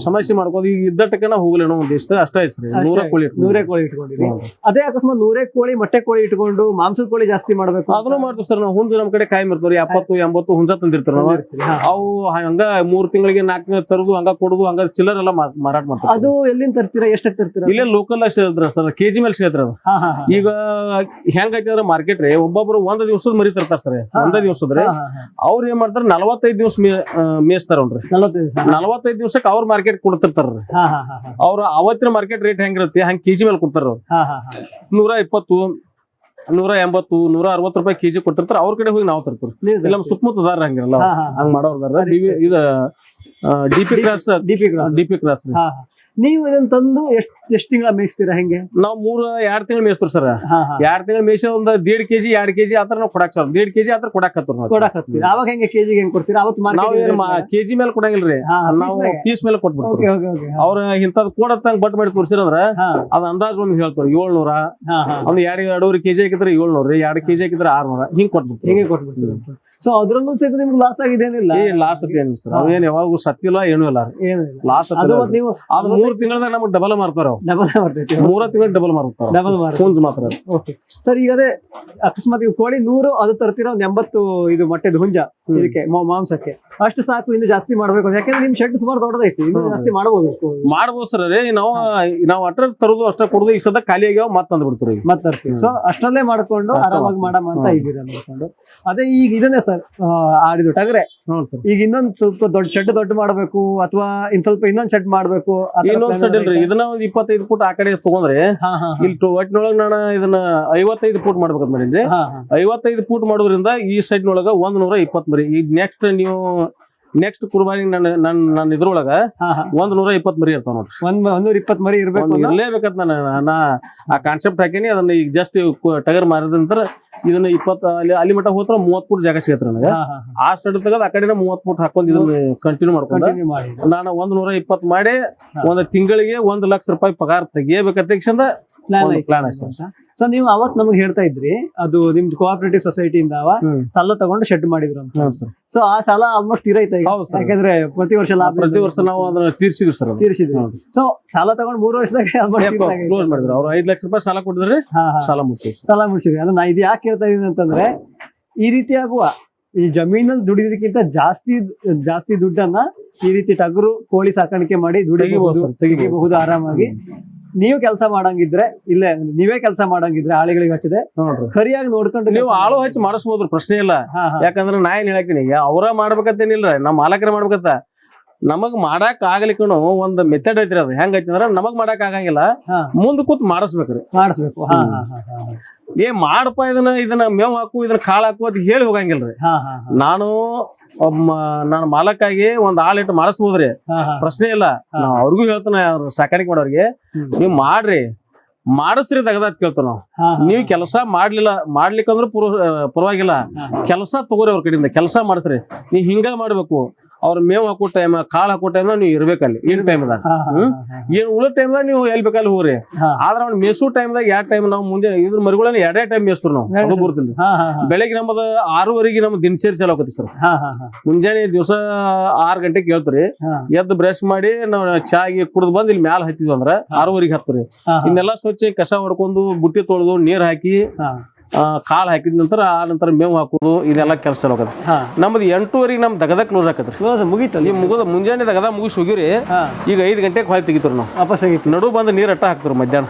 ಸಮಸ್ಯೆ ಮಾಡ್ಕೋದು ಈಗ ಇದ್ದಟ್ಟಕ್ಕೆ ನಾವು ಹೋಗ್ಲೇನೋ ಒಂದ್ ದೇಶದಾಗ ಅಷ್ಟ ಐತ್ರಿ. 100 ಕೋಳಿ ಇಟ್ಕೊಂಡಿರಿ. ಅದೇ ಅಕಸ್ಮಾತ್ 100 ಕೋಳಿ ಮೊಟ್ಟೆ ಕೋಳಿ ಇಟ್ಕೊಂಡು ಮಾಂಸದ ಕೋಳಿ ಜಾಸ್ತಿ ಮಾಡ್ಬೇಕು ಅದನ್ನು ಮಾಡ್ತೀವಿ ಸರ್. ನಾವು ಹುಂಜ ನಮ್ ಕಡೆ ಕಾಯಂ ಇರ್ತಾವ್ರಿ. 70-80 ಹುಂಜ ತಂದಿರ್ತಾರ ನಾವು. ಅವು ಹಂಗ 3 ತಿಂಗಳಿಗೆ 4 ತಿಂಗಳ ತರದು ಹಂಗ ಕೊಡುದು ಹಂಗ ಚಿಲ್ಲರ್ ಎಲ್ಲ ಮಾರಾಟ ಮಾಡ್ತಾರೆ. ಅದು ಎಲ್ಲಿಂದ ತರ್ತೀರಾ, ಎಷ್ಟಕ್ಕೆ ತರ್ತೀರಾ? ಇಲ್ಲೇ ಲೋಕಲ್ ಸರ್, ಕೆಜಿ ಮೇಲೆ ಸಿಗತ್ರ ಅದು. ಈಗ ಹೆಂಗೈತಿ ಮಾರ್ಕೆಟ್ ರೀ, ಒಬ್ಬೊಬ್ರು 1 ದಿವಸದ ಮರಿ ತರ್ತಾರ ಸರ್. 1 ದಿವಸದ್ರಿ ಅವ್ರ ಏನ್ ಮಾಡ್ತಾರ 45 ದಿವಸ ಮೇಯಿಸ್ತಾರ. 45 ದಿವಸಕ್ಕೆ ಅವ್ರ ಮಾರ್ಕೆಟ್ ಕೊಡ್ತಿರ್ತಾರ. ಅವ್ರ ಅವತ್ತಿನ ಮಾರ್ಕೆಟ್ ರೇಟ್ ಹೆಂಗಿರುತ್ತೆ ಹಂಗ ಕೆಜಿ ಮೇಲೆ ಕೊಡ್ತಾರ. 120, 180, 160 ರೂಪಾಯಿ ಕೆಜಿ ಕೊಡ್ತಿರ್ತಾರ. ಅವ್ರ ಕಡೆ ಹೋಗಿ ನಾವು ತರ್ತೀವಿ. ಇಲ್ಲ ಸುತ್ತಮುತ್ತ ಅದಾರ ಹಂಗಿರಲ್ಲ, ಹಂಗ ಮಾಡೋರ್ದಾರ. ಇದು ಡಿಪಿ ಕ್ರಾಸ್ ನೀವು ಇದನ್ನ ತಂದು ಎಷ್ಟು ತಿಂಗಳ ಮೇಯಿಸ್ತೀರಾ ಹೆಂಗೆ? ನಾವು 2 ತಿಂಗಳು ಮೇಯಿಸ್ತೀವಿ ಸರ್. ಹಾ ಹಾ 2 ತಿಂಗಳು ಮೇಯಿಸಿ ಒಂದು 1.5 kg 2 kg ಆತರ ನಾವು ಕೊಡಾಕ್ ಸರ್. 1.5 kg ಆತರ ಕೊಡಾಕ್ ಹತ್ತೀವಿ. ಕೊಡಕ್ ಹತ್ತೀರಿ. ಅವಾಗ ಹೆಂಗೆ ಕೆಜಿಗೆ ಹೆಂಗ್ ಕೊಡ್ತೀರಾ? ಅವತ್ತು ನಾವು ಏನು ಕೆಜಿ ಮೇಲೆ ಕೊಡಂಗಿಲ್ರಿ, ನಾವು ಪೀಸ್ ಮೇಲೆ ಕೊಟ್ಬಿಡ್ತೀವಿ. ಅವ್ರ ಇಂಥದ್ ಕೊಡತ್ತಂಗ್ ಬಟ್ ಮಾಡಿ ತೋರಿಸಿರಂದ್ರ ಅದ್ ಅಂದಾಜ್ ಒಂದ್ ಹೇಳ್ತಾರೆ 700, ಒಂದ್ 2.5 kg ಹಾಕಿದ್ರೆ 700, 2 kg ಹಾಕಿದ್ರೆ 600 ಹಿಂಗ್ ಕೊಟ್ಬಿಡ್ತೀವಿ. ಹಿಂಗೆ ಕೊಟ್ಬಿಡ್ತೀವಿ. ಸೊ ಅದ್ರಲ್ಲೂ ಸಹಿತ ನಿಮ್ಗೆ ಲಾಸ್ ಆಗಿದೇನಿಲ್ಲ? ಲಾಸ್ ಏನಿಲ್ಲ ಸರ್. ಅವೇನ್ ಯಾವಾಗ ಸತ್ತಿಲ್ಲ ಏನೂ ಇಲ್ಲ ಲಾಸ್. ನೀವು ಅದು 3 ತಿಂಗಳದಾಗ ನಮ್ಗೆ ಡಬಲ್ ಮಾರ್ತಾರ. ಡಬಲ್ ಬರ್ತೈತಿ. 3 ತಿಂಗಳು ಡಬಲ್ ಮಾರ್ತಾರ. ಡಬಲ್ ಕೂಂಜ್ ಮಾತ್ರ. Okay sir. ಈಗ ಅದೇ ಅಕಸ್ಮಾತ್ ಈಗ ಕೋಳಿ 100 ಅದು ತರ್ತೀರ, ಒಂದ್ 80 ಇದು ಮೊಟ್ಟೆದು ಹುಂಜ ಇದಕ್ಕೆ ಮಾಂಸಕ್ಕೆ ಅಷ್ಟು ಸಾಕು. ಇನ್ನು ಜಾಸ್ತಿ ಮಾಡ್ಬೇಕು ಯಾಕಂದ್ರೆ ನಿಮ್ ಶೆಡ್ ಸುಮಾರು ದೊಡ್ಡದೈತಿ, ಇನ್ನು ಜಾಸ್ತಿ ಮಾಡ್ಬೋದು ಸರ್. ನಾವು ಅಟ್ರ ತರುದು ಅಷ್ಟ ಕೊಡುದು ಈ ಸದ ಖಾಲಿ ಆಗ್ಯಾವ ಮತ್ ತಂದ್ ಬಿಡ್ತೀವಿ. ಮತ್ ತರ್ತೀವಿ. ಸೊ ಅಷ್ಟಲ್ಲೇ ಮಾಡ್ಕೊಂಡು ಆರಾಮಾಗಿ ಮಾಡಮ್ಮ ಅಂತ ಇದ್ದೀರಾ ನೋಡ್ಕೊಂಡು. ಅದೇ ಈಗ ಇದನ್ನೇ ಸರ್ ಆಡಿದು ಟಗರೆ. ಈಗ ಇನ್ನೊಂದ್ ಸ್ವಲ್ಪ ದೊಡ್ಡ ಶೆಡ್ ದೊಡ್ಡ ಮಾಡ್ಬೇಕು ಅಥವಾ ಇನ್ನೊಂದ್ ಶೆಡ್ ಮಾಡ್ಬೇಕು? ಇನ್ನೊಂದ್ ಶೆಡ್ ಇಲ್ರಿ, ಇದನ್ನ ಒಂದ್ 25 ಫುಟ್ ಆ ಕಡೆ ತಗೊಂಡ್ರೆ ಇಲ್ಲಿ ಒಟ್ಟಿನೊಳಗ ನಾನು ಇದನ್ನ 55 ಫುಟ್ ಮಾಡ್ಬೇಕಂತ ಮಾಡಿದ್ದೆ. 55 ಫುಟ್ ಮಾಡೋದ್ರಿಂದ ಈ ಸೈಡ್ ನೊಳಗ 120 ಮರಿ. ಈಗ ನೆಕ್ಸ್ಟ್ ಕುರ್ಬಾನಿ ನನ್ನ ಇದ್ರೊಳಗ 120 ಮರಿ ಇರ್ತಾವ ನೋಡ್ರಿ. 120 ಮರಿ ಇರ್ಬೇಕು, ಇರ್ಲೇಬೇಕಂತ ನಾನು ಆ ಕಾನ್ಸೆಪ್ಟ್ ಹಾಕಿನಿ. ಅದನ್ನ ಈಗ ಜಸ್ಟ್ ಟಗರ್ ಮಾರಿದ ನಂತರ ಇದನ್ನ 20 ಅಲ್ಲಿ ಮಟ್ಟ ಹೋತ್ರ 30 ಫುಟ್ ಜಾಗ ಸಿಗತ್ರಿ ನನಗೆ. ಆ ಸ್ಟಡ್ ತೆಗದ್ ಆ ಕಡೆ 30 ಫುಟ್ ಹಾಕೊಂಡ್ ಇದನ್ನ ಕಂಟಿನ್ಯೂ ಮಾಡ್ಕೊಂಡ ನಾನು 120 ಮಾಡಿ ಒಂದ್ ತಿಂಗಳಿಗೆ 1 ಲಕ್ಷ ರೂಪಾಯಿ ಪಗಾರ ತೆಗಿಯಬೇಕಂತ ಪ್ಲಾನ್ ಆಯ್ತು. ಸೊ ನೀವು ಅವತ್ ನಮ್ಗೆ ಹೇಳ್ತಾ ಇದ್ರಿ ಅದು ನಿಮ್ದು ಕೋಆಪರೇಟಿವ್ ಸೊಸೈಟಿಯಿಂದ ಸಾಲ ತಗೊಂಡು ಶೆಡ್ ಮಾಡಿದ್ರು ಅಂತ. ಸೊ ಆ ಸಾಲ ಆಲ್ಮೋಸ್ಟ್ ತೀರೈತೆ ಯಾಕಂದ್ರೆ ಪ್ರತಿ ವರ್ಷ ನಾವು ಅದನ್ನ ತೀರ್ಸಿದ್ವಿ. ಸೊ ಸಾಲ ತಗೊಂಡು 3 ವರ್ಷದಾಗ ಕ್ಲೋಸ್ ಮಾಡಿದ್ರು. ಅವ್ರು 5 ಲಕ್ಷ ರೂಪಾಯಿ ಸಾಲ ಕೊಟ್ಟಿದ್ರೆ ಸಾಲ ಮುಗಿಸಿದ್ವಿ. ಅದು ನಾ ಇದು ಯಾಕೆ ಹೇಳ್ತಾ ಇದೀನಿ ಅಂತಂದ್ರೆ ಈ ರೀತಿ ಆಗುವ ಈ ಜಮೀನಲ್ಲಿ ದುಡಿಯೋದಕ್ಕಿಂತ ಜಾಸ್ತಿ ದುಡ್ಡನ್ನ ಈ ರೀತಿ ಟಗರು ಕೋಳಿ ಸಾಕಾಣಿಕೆ ಮಾಡಿ ತೆಗಿಬಹುದು ಆರಾಮಾಗಿ. ನೀವು ಕೆಲಸ ಮಾಡಂಗಿದ್ರೆ ಇಲ್ಲೇ ನೀವೇ ಕೆಲಸ ಮಾಡಂಗಿದ್ರೆ ಆಳಿಗಳಿಗೆ ಹಚ್ಚಿದೆ ಸರಿಯಾಗಿ ನೋಡ್ಕೊಂಡು ನೀವು ಆಳು ಹಚ್ಚಿ ಮಾಡಿಸ್ಬೋದ್ರಿ, ಪ್ರಶ್ನೆ ಇಲ್ಲ. ಯಾಕಂದ್ರೆ ನಾ ಏನ್ ಹೇಳಾಕಿನಿ, ಅವ್ರ ಮಾಡ್ಬೇಕಂತೇನಿಲ್ರ, ನಮ್ಮ ಮಾಲಕರೇ ಮಾಡ್ಬೇಕಂತ. ನಮಗ್ ಮಾಡಕ್ ಆಗ್ಲಿಕ್ಕೂ ಒಂದ್ ಮೆಥಡ್ ಐತ್ರಿ. ಅದು ಹೆಂಗ್ ಐತಿ ಅಂದ್ರ ನಮಗ್ ಮಾಡಕ್ ಆಗಂಗಿಲ್ಲ, ಮುಂದ್ ಕೂತ್ ಮಾಡಿಸ್ಬೇಕು. ಮಾಡಪ್ಪ ಇದನ್ನ ಮೇವ್ ಹಾಕು, ಇದನ್ನ ಕಾಳು ಹಾಕು ಅಂತ ಹೇಳಿ ಹೋಗಂಗಿಲ್ರಿ. ನಾನು ಮಾಲಕ್ಕಾಗಿ ಒಂದ್ ಆಳಿಟ್ಟು ಮಾಡಿಸ್ಬೋದ್ರಿ, ಪ್ರಶ್ನೆ ಇಲ್ಲ. ಅವ್ರಿಗೂ ಹೇಳ್ತಾನ ಸಾಕಾಣಿಕೆ ಮಾಡೋರಿಗೆ, ನೀವ್ ಮಾಡ್ರಿ ಮಾಡಿಸ್ರಿ ತಗದಾತ್ ಕೇಳ್ತಾವ ನಾವು. ನೀವ್ ಕೆಲಸ ಮಾಡ್ಲಿಕ್ಕಂದ್ರ ಪರವಾಗಿಲ್ಲ, ಕೆಲಸ ತಗೋರಿ ಅವ್ರ ಕಡೆಯಿಂದ ಕೆಲಸ ಮಾಡಿಸ್ರಿ. ನೀವ್ ಹಿಂಗ ಮಾಡ್ಬೇಕು. ಅವ್ರ ಮೇವ್ ಹಾಕೋ ಟೈಮ್ ಕಾಳು ಹಾಕೋ ಟೈಮ್ ನೀವು ಇರ್ಬೇಕಲ್ಲಿ ಏನ್ ಟೈಮ್ದಾಗ ಏನ್ ಉಳಿದ ಟೈಮ್ದಾಗ ನೀವು ಎಲ್ಲಿ ಬೇಕಲ್ಲಿ ಹೋಗ್ರಿ. ಆದ್ರ ಅವ್ನ ಮೇಸು ಟೈಮ್ದಾಗ ಯಾವ ಟೈಮ್ ನಾವು ಮುಂಜೆ ಇದ್ರ ಮರಿಗಳನ್ನ 2 ಟೈಮ್ ಮೇಸ್ತೀವಿ ನಾವು. ಅದು ಬರ್ತಿಲ್ರಿ. ಬೆಳಗ್ಗೆ ನಮ್ಮದ 6:30 ನಮ್ಮ ದಿನಚರಿ ಚಾಲು ಆಕತಿ ಸರ್. ಮುಂಜಾನೆ ದಿವಸ 6 ಗಂಟೆಗೆ ಕೇಳ್ತೀರಿ, ಎದ್ದು ಬ್ರಷ್ ಮಾಡಿ ನಾವು ಚಾಗಿ ಕುಡ್ದು ಬಂದ್ ಇಲ್ಲಿ ಮ್ಯಾಲ ಹಚ್ಚಿದ್ವಿ ಅಂದ್ರ 6:30 ಹತ್ತೀರಿ. ಇನ್ನೆಲ್ಲಾ ಸ್ವಚ್ಛ ಕಸ ಹೊಡ್ಕೊಂಡು ಬುಟ್ಟಿ ತೊಳೆದು ನೀರ್ ಹಾಕಿ ಕಾಳು ಹಾಕಿದ ನಂತರ ಆ ನಂತರ ಮೇವು ಹಾಕೋದು ಇದೆಲ್ಲ ಕೆಲಸ ಚಲೋ ಆಗತ್ತೆ. ನಮ್ದು 8:30 ನಮ್ ದಗದ ಕ್ಲೋಸ್ ಆಕತ್ರಿ. ಮುಗಿತಲ್ಲ ಮುಗಿದ ಮುಂಜಾನೆ ದಗದ ಮುಗಿಸಿ ಹೋಗಿರಿ. ಈಗ 5 ಗಂಟೆಗೆ ಹೊಳಿ ತೆಗಿತೀರಿ ನಾವು. ನಡು ಬಂದು ನೀರ್ ಅಟ್ಟ ಹಾಕ್ತಿರಿ ಮಧ್ಯಾಹ್ನ.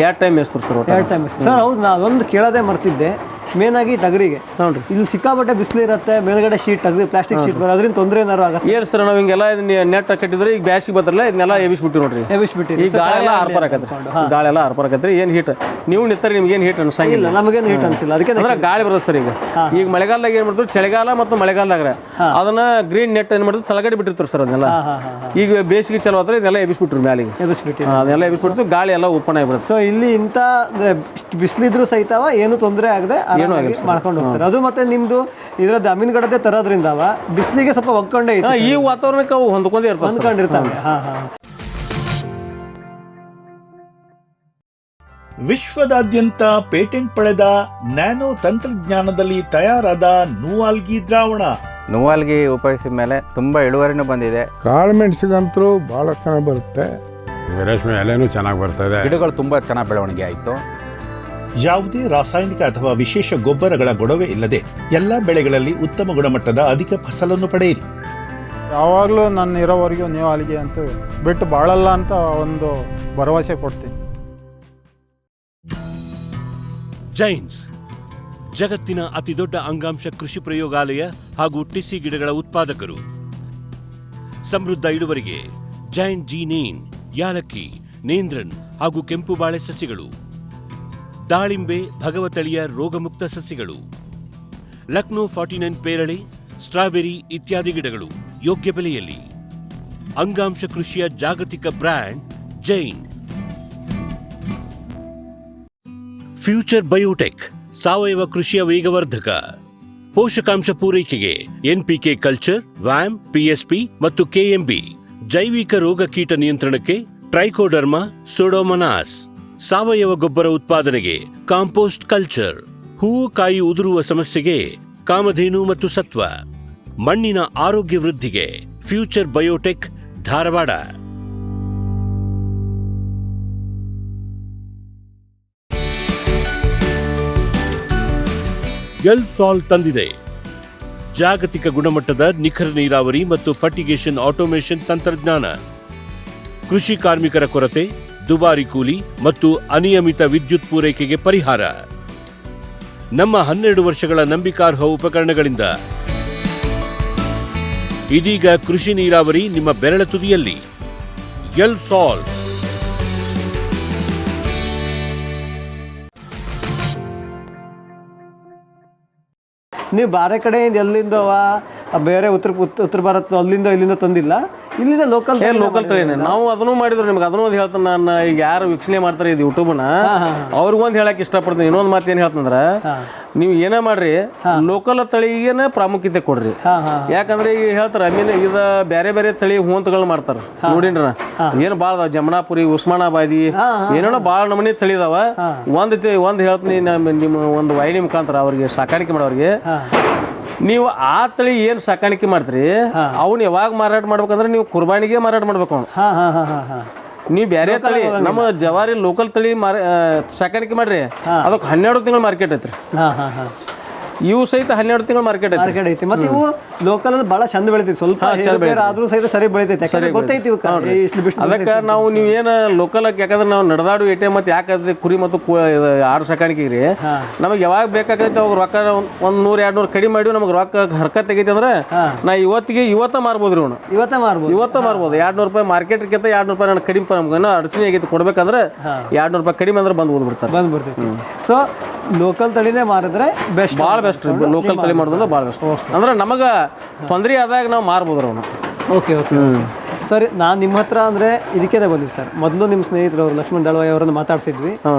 2 ಟೈಮ್ ಮೇಸ್ತೀರಿ ಸರ್. 2 time sir. ಹೌದು, ನಾ ಒಂದು ಕೇಳೋದೇ ಮರ್ತಿದ್ದೆ. ಮೇನ್ ಆಗಿ ಟಗರಿಗೆ ನೋಡ್ರಿ ಇಲ್ಲಿ ಸಿಕ್ಕಾಪಟ್ಟೆ ಬಿಸಿಲು ಇರುತ್ತೆ, ಮೇಲ್ಗಡೆ ಶೀಟ್ ಟಗರಿ ಪ್ಲಾಸ್ಟಿಕ್ ಶೀಟ್ ಬರೋದು, ಅದರಿಂದ ತೊಂದರೆ ಏನಾರು ಆಗುತ್ತೆ? ಏನ್ ಸರ್, ನಾವ್ ಹಿಂಗೆಲ್ಲ ನೆಟ್ ಕಟ್ಟಿದ್ರೆ ಈಗ ಬ್ಯಾಸಿಗೆ ಬರ್ತಾರಲ್ಲ ಇದನ್ನೆಲ್ಲ ಎಬಿಸ್ಬಿಟ್ಟು ನೋಡ್ರಿ. ಈ ಗಾಳಿ ಎಲ್ಲ ಆರ್ಪರ್ ಆಕತ್ರಿ. ಏನ್ ಹೀಟ್ ನೀವು ನಿಂತಾರೆ ನಿಮ್ಗೆ ಏನ್ ಹೀಟ್ ಅನ್ಸಂಗಿಲ್ಲ. ನಮಗೇನು ಹೀಟ್ ಅನ್ಸಿಲ್ಲ. ಅದಕ್ಕೆ ಅಂದ್ರೆ ಗಾಳಿ ಬರುತ್ತೆ ಸರ್. ಈಗ ಮಳೆಗಾಲದಾಗ ಏನ್ ಮಾಡ್ತಾರೆ, ಚಳಿಗಾಲ ಮತ್ತು ಮಳೆಗಾಲದಾಗ ಅದನ್ನ ಗ್ರೀನ್ ನೆಟ್ ಏನ್ ಮಾಡಿದ್ರು ತಳಗಡೆ ಬಿಟ್ಟಿರ್ತಾರೆ ಸರ್. ಅದನ್ನೆಲ್ಲ ಈಗ ಬೇಸಿಗೆ ಚಲೋ ಆದ್ರೆ ಇದನ್ನೆಲ್ಲ ಎಬಿಸ್ಬಿಟ್ರು ಮ್ಯಾಲಿಗೆ. ಅದನ್ನೆಲ್ಲ ಎಬಿಸ್ಬಿಟ್ಟು ಗಾಳಿ ಎಲ್ಲ ಓಪನ್ ಆಗಿಬಿಡುತ್ತೆ. ಸೊ ಇಲ್ಲಿ ಇಂತ ಬಿಸಿಲಿದ್ರು ಸಹಿತವ ಏನು ತೊಂದರೆ ಆಗದೆ ಮಾಡ್ಕೊಂಡು ಹೋಗ್ತಾರೆ. ಅದು ಮತ್ತೆ ನಿಮ್ದು ಇದ್ರ ಅಮೀನ್ಗಡದೆ ತರೋದ್ರಿಂದ ಬಿಸಿಲಿಗೆ ಸ್ವಲ್ಪ ಒಗ್ಕೊಂಡೇ ಇದೆ. ಈ ವಾತಾವರಣಕ್ಕೆ ಅವು ಹೊಂದ್ಕೊಂಡಿರ್ತಾವೆ. ವಿಶ್ವದಾದ್ಯಂತ ಪೇಟೆಂಟ್ ಪಡೆದ ನ್ಯಾನೋ ತಂತ್ರಜ್ಞಾನದಲ್ಲಿ ತಯಾರಾದ ನೂವಾಲ್ಗಿ ದ್ರಾವಣ. ನೂವಾಲ್ಗಿ ಉಪಯೋಗಿಸಿದ ಮೇಲೆ ತುಂಬಾ ಇಳುವರಿನೂ ಬಂದಿದೆ. ಕಾಳು ಮೆಣಸಿಗಂತೂ ಬಹಳ ಚೆನ್ನಾಗಿ ಬರುತ್ತೆ. ರೇಷ್ಮೆ ಎಲೆನೂ ಚೆನ್ನಾಗಿ ಬರ್ತದೆ. ಗಿಡಗಳು ತುಂಬಾ ಚೆನ್ನಾಗಿ ಬೆಳವಣಿಗೆ ಆಯಿತು. ಯಾವುದೇ ರಾಸಾಯನಿಕ ಅಥವಾ ವಿಶೇಷ ಗೊಬ್ಬರಗಳ ಗೊಡವೆ ಇಲ್ಲದೆ ಎಲ್ಲ ಬೆಳೆಗಳಲ್ಲಿ ಉತ್ತಮ ಗುಣಮಟ್ಟದ ಅಧಿಕ ಫಸಲನ್ನು ಪಡೆಯಿರಿ. ಯಾವಾಗಲೂ ನನ್ನ ಇರೋವರೆಗೂ ನೀವು ಅಲ್ಲಿಗೆ ಅಂತೂ ಬಿಟ್ಟು ಬಾಳಲ್ಲ ಅಂತ ಒಂದು ಭರವಸೆ ಕೊಡ್ತೀನಿ. ಜೈನ್ಸ್ ಜಗತ್ತಿನ ಅತಿದೊಡ್ಡ ಅಂಗಾಂಶ ಕೃಷಿ ಪ್ರಯೋಗಾಲಯ ಹಾಗೂ ಟಿಸಿ ಗಿಡಗಳ ಉತ್ಪಾದಕರು. ಸಮೃದ್ಧ ಇಳುವರಿಗೆ ಜೈನ್ ಜೀನೇನ್, ಯಾಲಕ್ಕಿ, ನೇಂದ್ರನ್ ಹಾಗೂ ಕೆಂಪು ಬಾಳೆ ಸಸಿಗಳು, ದಾಳಿಂಬೆ, ಭಗವತಳಿಯ ರೋಗಮುಕ್ತ ಸಸಿಗಳು, ಲಕ್ನೋ 49 ಪೇರಳೆ, ಸ್ಟ್ರಾಬೆರಿ ಇತ್ಯಾದಿ ಗಿಡಗಳು ಯೋಗ್ಯ ಬೆಲೆಯಲ್ಲಿ. ಅಂಗಾಂಶ ಕೃಷಿಯ ಜಾಗತಿಕ ಬ್ರ್ಯಾಂಡ್ ಜೈನ್. ಫ್ಯೂಚರ್ ಬಯೋಟೆಕ್ ಸಾವಯವ ಕೃಷಿಯ ವೇಗವರ್ಧಕ. ಪೋಷಕಾಂಶ ಪೂರೈಕೆಗೆ ಎನ್ಪಿಕೆ ಕಲ್ಚರ್, ವ್ಯಾಮ್, ಪಿಎಸ್ಪಿ ಮತ್ತು ಕೆಎಂಬಿ. ಜೈವಿಕ ರೋಗ ಕೀಟ ನಿಯಂತ್ರಣಕ್ಕೆ ಟ್ರೈಕೋಡರ್ಮಾ, ಸೂಡೋಮೊನಾಸ್. ಸಾವಯವ ಗೊಬ್ಬರ ಉತ್ಪಾದನೆಗೆ ಕಾಂಪೋಸ್ಟ್ ಕಲ್ಚರ್. ಹೂವು ಕಾಯಿ ಉದುರುವ ಸಮಸ್ಯೆಗೆ ಕಾಮಧೇನು ಮತ್ತು ಸತ್ವ. ಮಣ್ಣಿನ ಆರೋಗ್ಯ ವೃದ್ಧಿಗೆ ಫ್ಯೂಚರ್ ಬಯೋಟೆಕ್, ಧಾರವಾಡ. ಎಲ್ಸಾಲ್ ತಂದಿದೆ ಜಾಗತಿಕ ಗುಣಮಟ್ಟದ ನಿಖರ ನೀರಾವರಿ ಮತ್ತು ಫರ್ಟಿಗೇಷನ್ ಆಟೋಮೇಷನ್ ತಂತ್ರಜ್ಞಾನ. ಕೃಷಿ ಕಾರ್ಮಿಕರ ಕೊರತೆ, ದುಬಾರಿ ಕೂಲಿ ಮತ್ತು ಅನಿಯಮಿತ ವಿದ್ಯುತ್ ಪೂರೈಕೆಗೆ ಪರಿಹಾರ. ನಮ್ಮ 12 ವರ್ಷಗಳ ನಂಬಿಕಾರ್ಹ ಉಪಕರಣಗಳಿಂದ ಇದೀಗ ಕೃಷಿ ನೀರಾವರಿ ನಿಮ್ಮ ಬೆರಳ ತುದಿಯಲ್ಲಿ. ಎಲ್ಸಾಲ್. ನೀವು ಬೇರೆ ಕಡೆಯಿಂದ ಎಲ್ಲಿಂದವ ಬೇರೆ ಉತ್ತರ ಭಾರತ ಅಲ್ಲಿಂದ ಇಲ್ಲಿಂದ ತಂದಿಲ್ಲ, ಇಲ್ಲಿಂದ ಲೋಕಲ್ ಲೋಕಲ್ ತಳಿನೇ. ನಾವು ಅದನ್ನು ಮಾಡಿದ್ರು ನಿಮ್ಗೆ ಅದನ್ನೂ ಒಂದು ಹೇಳ್ತಾನೆ. ನಾನು ಈಗ ಯಾರು ವೀಕ್ಷಣೆ ಮಾಡ್ತಾರೆ ಇದು ಯೂಟ್ಯೂಬ್ನ, ಅವ್ರಿಗೊಂದು ಹೇಳಕ್ಕೆ ಇಷ್ಟಪಡ್ತೀನಿ. ಇನ್ನೊಂದು ಮಾತು ಏನು ಹೇಳ್ತಂದ್ರೆ, ನೀವು ಏನೇ ಮಾಡ್ರಿ ಲೋಕಲ್ ತಳಿಗೇನೆ ಪ್ರಾಮುಖ್ಯತೆ ಕೊಡ್ರಿ. ಯಾಕಂದ್ರೆ ಈಗ ಹೇಳ್ತಾರೆ ಇದು ಬೇರೆ ಬೇರೆ ತಳಿ ಹೂವಂತಗಳನ್ನ ಮಾಡ್ತಾರೆ ನೋಡಿನ್ರ. ಏನು ಭಾಳ ಅದಾವ, ಜಮನಾಪುರಿ, ಉಸ್ಮಾನಾಬಾದಿ, ಏನೇನೋ ಭಾಳ ನಮೂನಿ ತಳಿ ಇದಾವ. ಒಂದು ಹೇಳ್ತೀನಿ, ನಿಮ್ಮ ಒಂದು ವಾಹಿನಿ ಮುಖಾಂತರ ಅವ್ರಿಗೆ ಸಾಕಾಣಿಕೆ ಮಾಡೋರಿಗೆ, ನೀವು ಆ ತಳಿ ಏನು ಸಾಕಾಣಿಕೆ ಮಾಡ್ತೀರಿ ಅವನ್ನ ಯಾವಾಗ ಮಾರಾಟ ಮಾಡ್ಬೇಕಂದ್ರೆ ನೀವು ಕುರ್ಬಾನಿಗೆ ಮಾರಾಟ ಮಾಡ್ಬೇಕು. ನೀವು ಬೇರೆ ತಳಿ ನಮ್ಮ ಜವಾರಿ ಲೋಕಲ್ ತಳಿ ಸಾಕಾಣಿಕೆ ಮಾಡ್ರಿ, ಅದಕ್ಕೆ 12 ತಿಂಗಳ ಮಾರ್ಕೆಟ್ ಐತ್ರಿ. ಇವು ಸಹಿತ 12 ತಿಂಗಳ ಮಾರ್ಕೆಟ್ ಐತಿ. ಮತ್ತೆ ಇವು ಲೋಕಲ್ ಬಹಳ ಚಂದ ಬೆಳಿತೈತಿ, ಸ್ವಲ್ಪ ಆದ್ರೂ ಸಹಿತ ಸರಿ ಬೆಳಿತೈತಿ, ಗೊತ್ತೈತಿ. ಅದಕ್ಕೆ ನಾವು ನೀವು ಏನು ಲೋಕಲ್, ಯಾಕಂದ್ರೆ ನಾವು ನಡೆದಾಡು ATM ಮತ್ತೆ ಯಾಕಂದ್ರೆ ಕುರಿ ಮತ್ತು ಆಡು ಸಾಕಾಣಿಕೆ ರೀ, ನಮಗೆ ಯಾವಾಗ ಬೇಕಾಗೈತೆ ಅವಾಗ ರೊಕ್ಕ 100-200 ಕಡಿಮೆ ಮಾಡಿ ನಮಗೆ ರೊಕ್ಕ ಹರ್ಕತ್ ತೆಗೈತಿ ಅಂದ್ರೆ ನಾ ಇವತ್ತ ಮಾರ್ಬೋದ್ರಿ. ಅವನು ಇವತ್ತ ಮಾರ್ಬೋದು. 200 ರೂಪಾಯಿ ಮಾರ್ಕೆಟ್ಗಿಂತ 200 ರೂಪಾಯಿ ನಾನು ಕಡಿಮೆ, ನಮ್ಗೆ ಅಡಚಣೆ ಆಗೈತಿ ಕೊಡ್ಬೇಕಂದ್ರೆ 200 ರೂಪಾಯಿ ಕಡಿಮೆ ಅಂದ್ರೆ ಬಂದ್ಬಿಡ್ತೈತಿ. ಸೊ ಲೋಕಲ್ ತಳಿನೇ ಮಾರಿದ್ರೆ ಬೆಸ್ಟ್, ಭಾಳ ಬೆಸ್ಟ್. ಲೋಕಲ್ ತಳಿ ಮಾಡೋದ್ರಿಂದ ಭಾಳ ಬೆಸ್ಟ್. ಅಂದ್ರೆ ನಮಗೆ ತೊಂದರೆ ಆದಾಗ ನಾವು ಮಾರ್ಬೋದ್ರಿ ಅವನು. ಓಕೆ. ಸರಿ, ನಾನು ನಿಮ್ಮ ಹತ್ರ ಅಂದರೆ ಇದಕ್ಕೆ ಬಂದಿದ್ದೆ ಸರ್. ಮೊದಲು ನಿಮ್ಮ ಸ್ನೇಹಿತರು ಅವರು ಲಕ್ಷ್ಮಣ್ ದಳವಾಯಿ ಅವರನ್ನು ಮಾತಾಡ್ಸಿದ್ವಿ.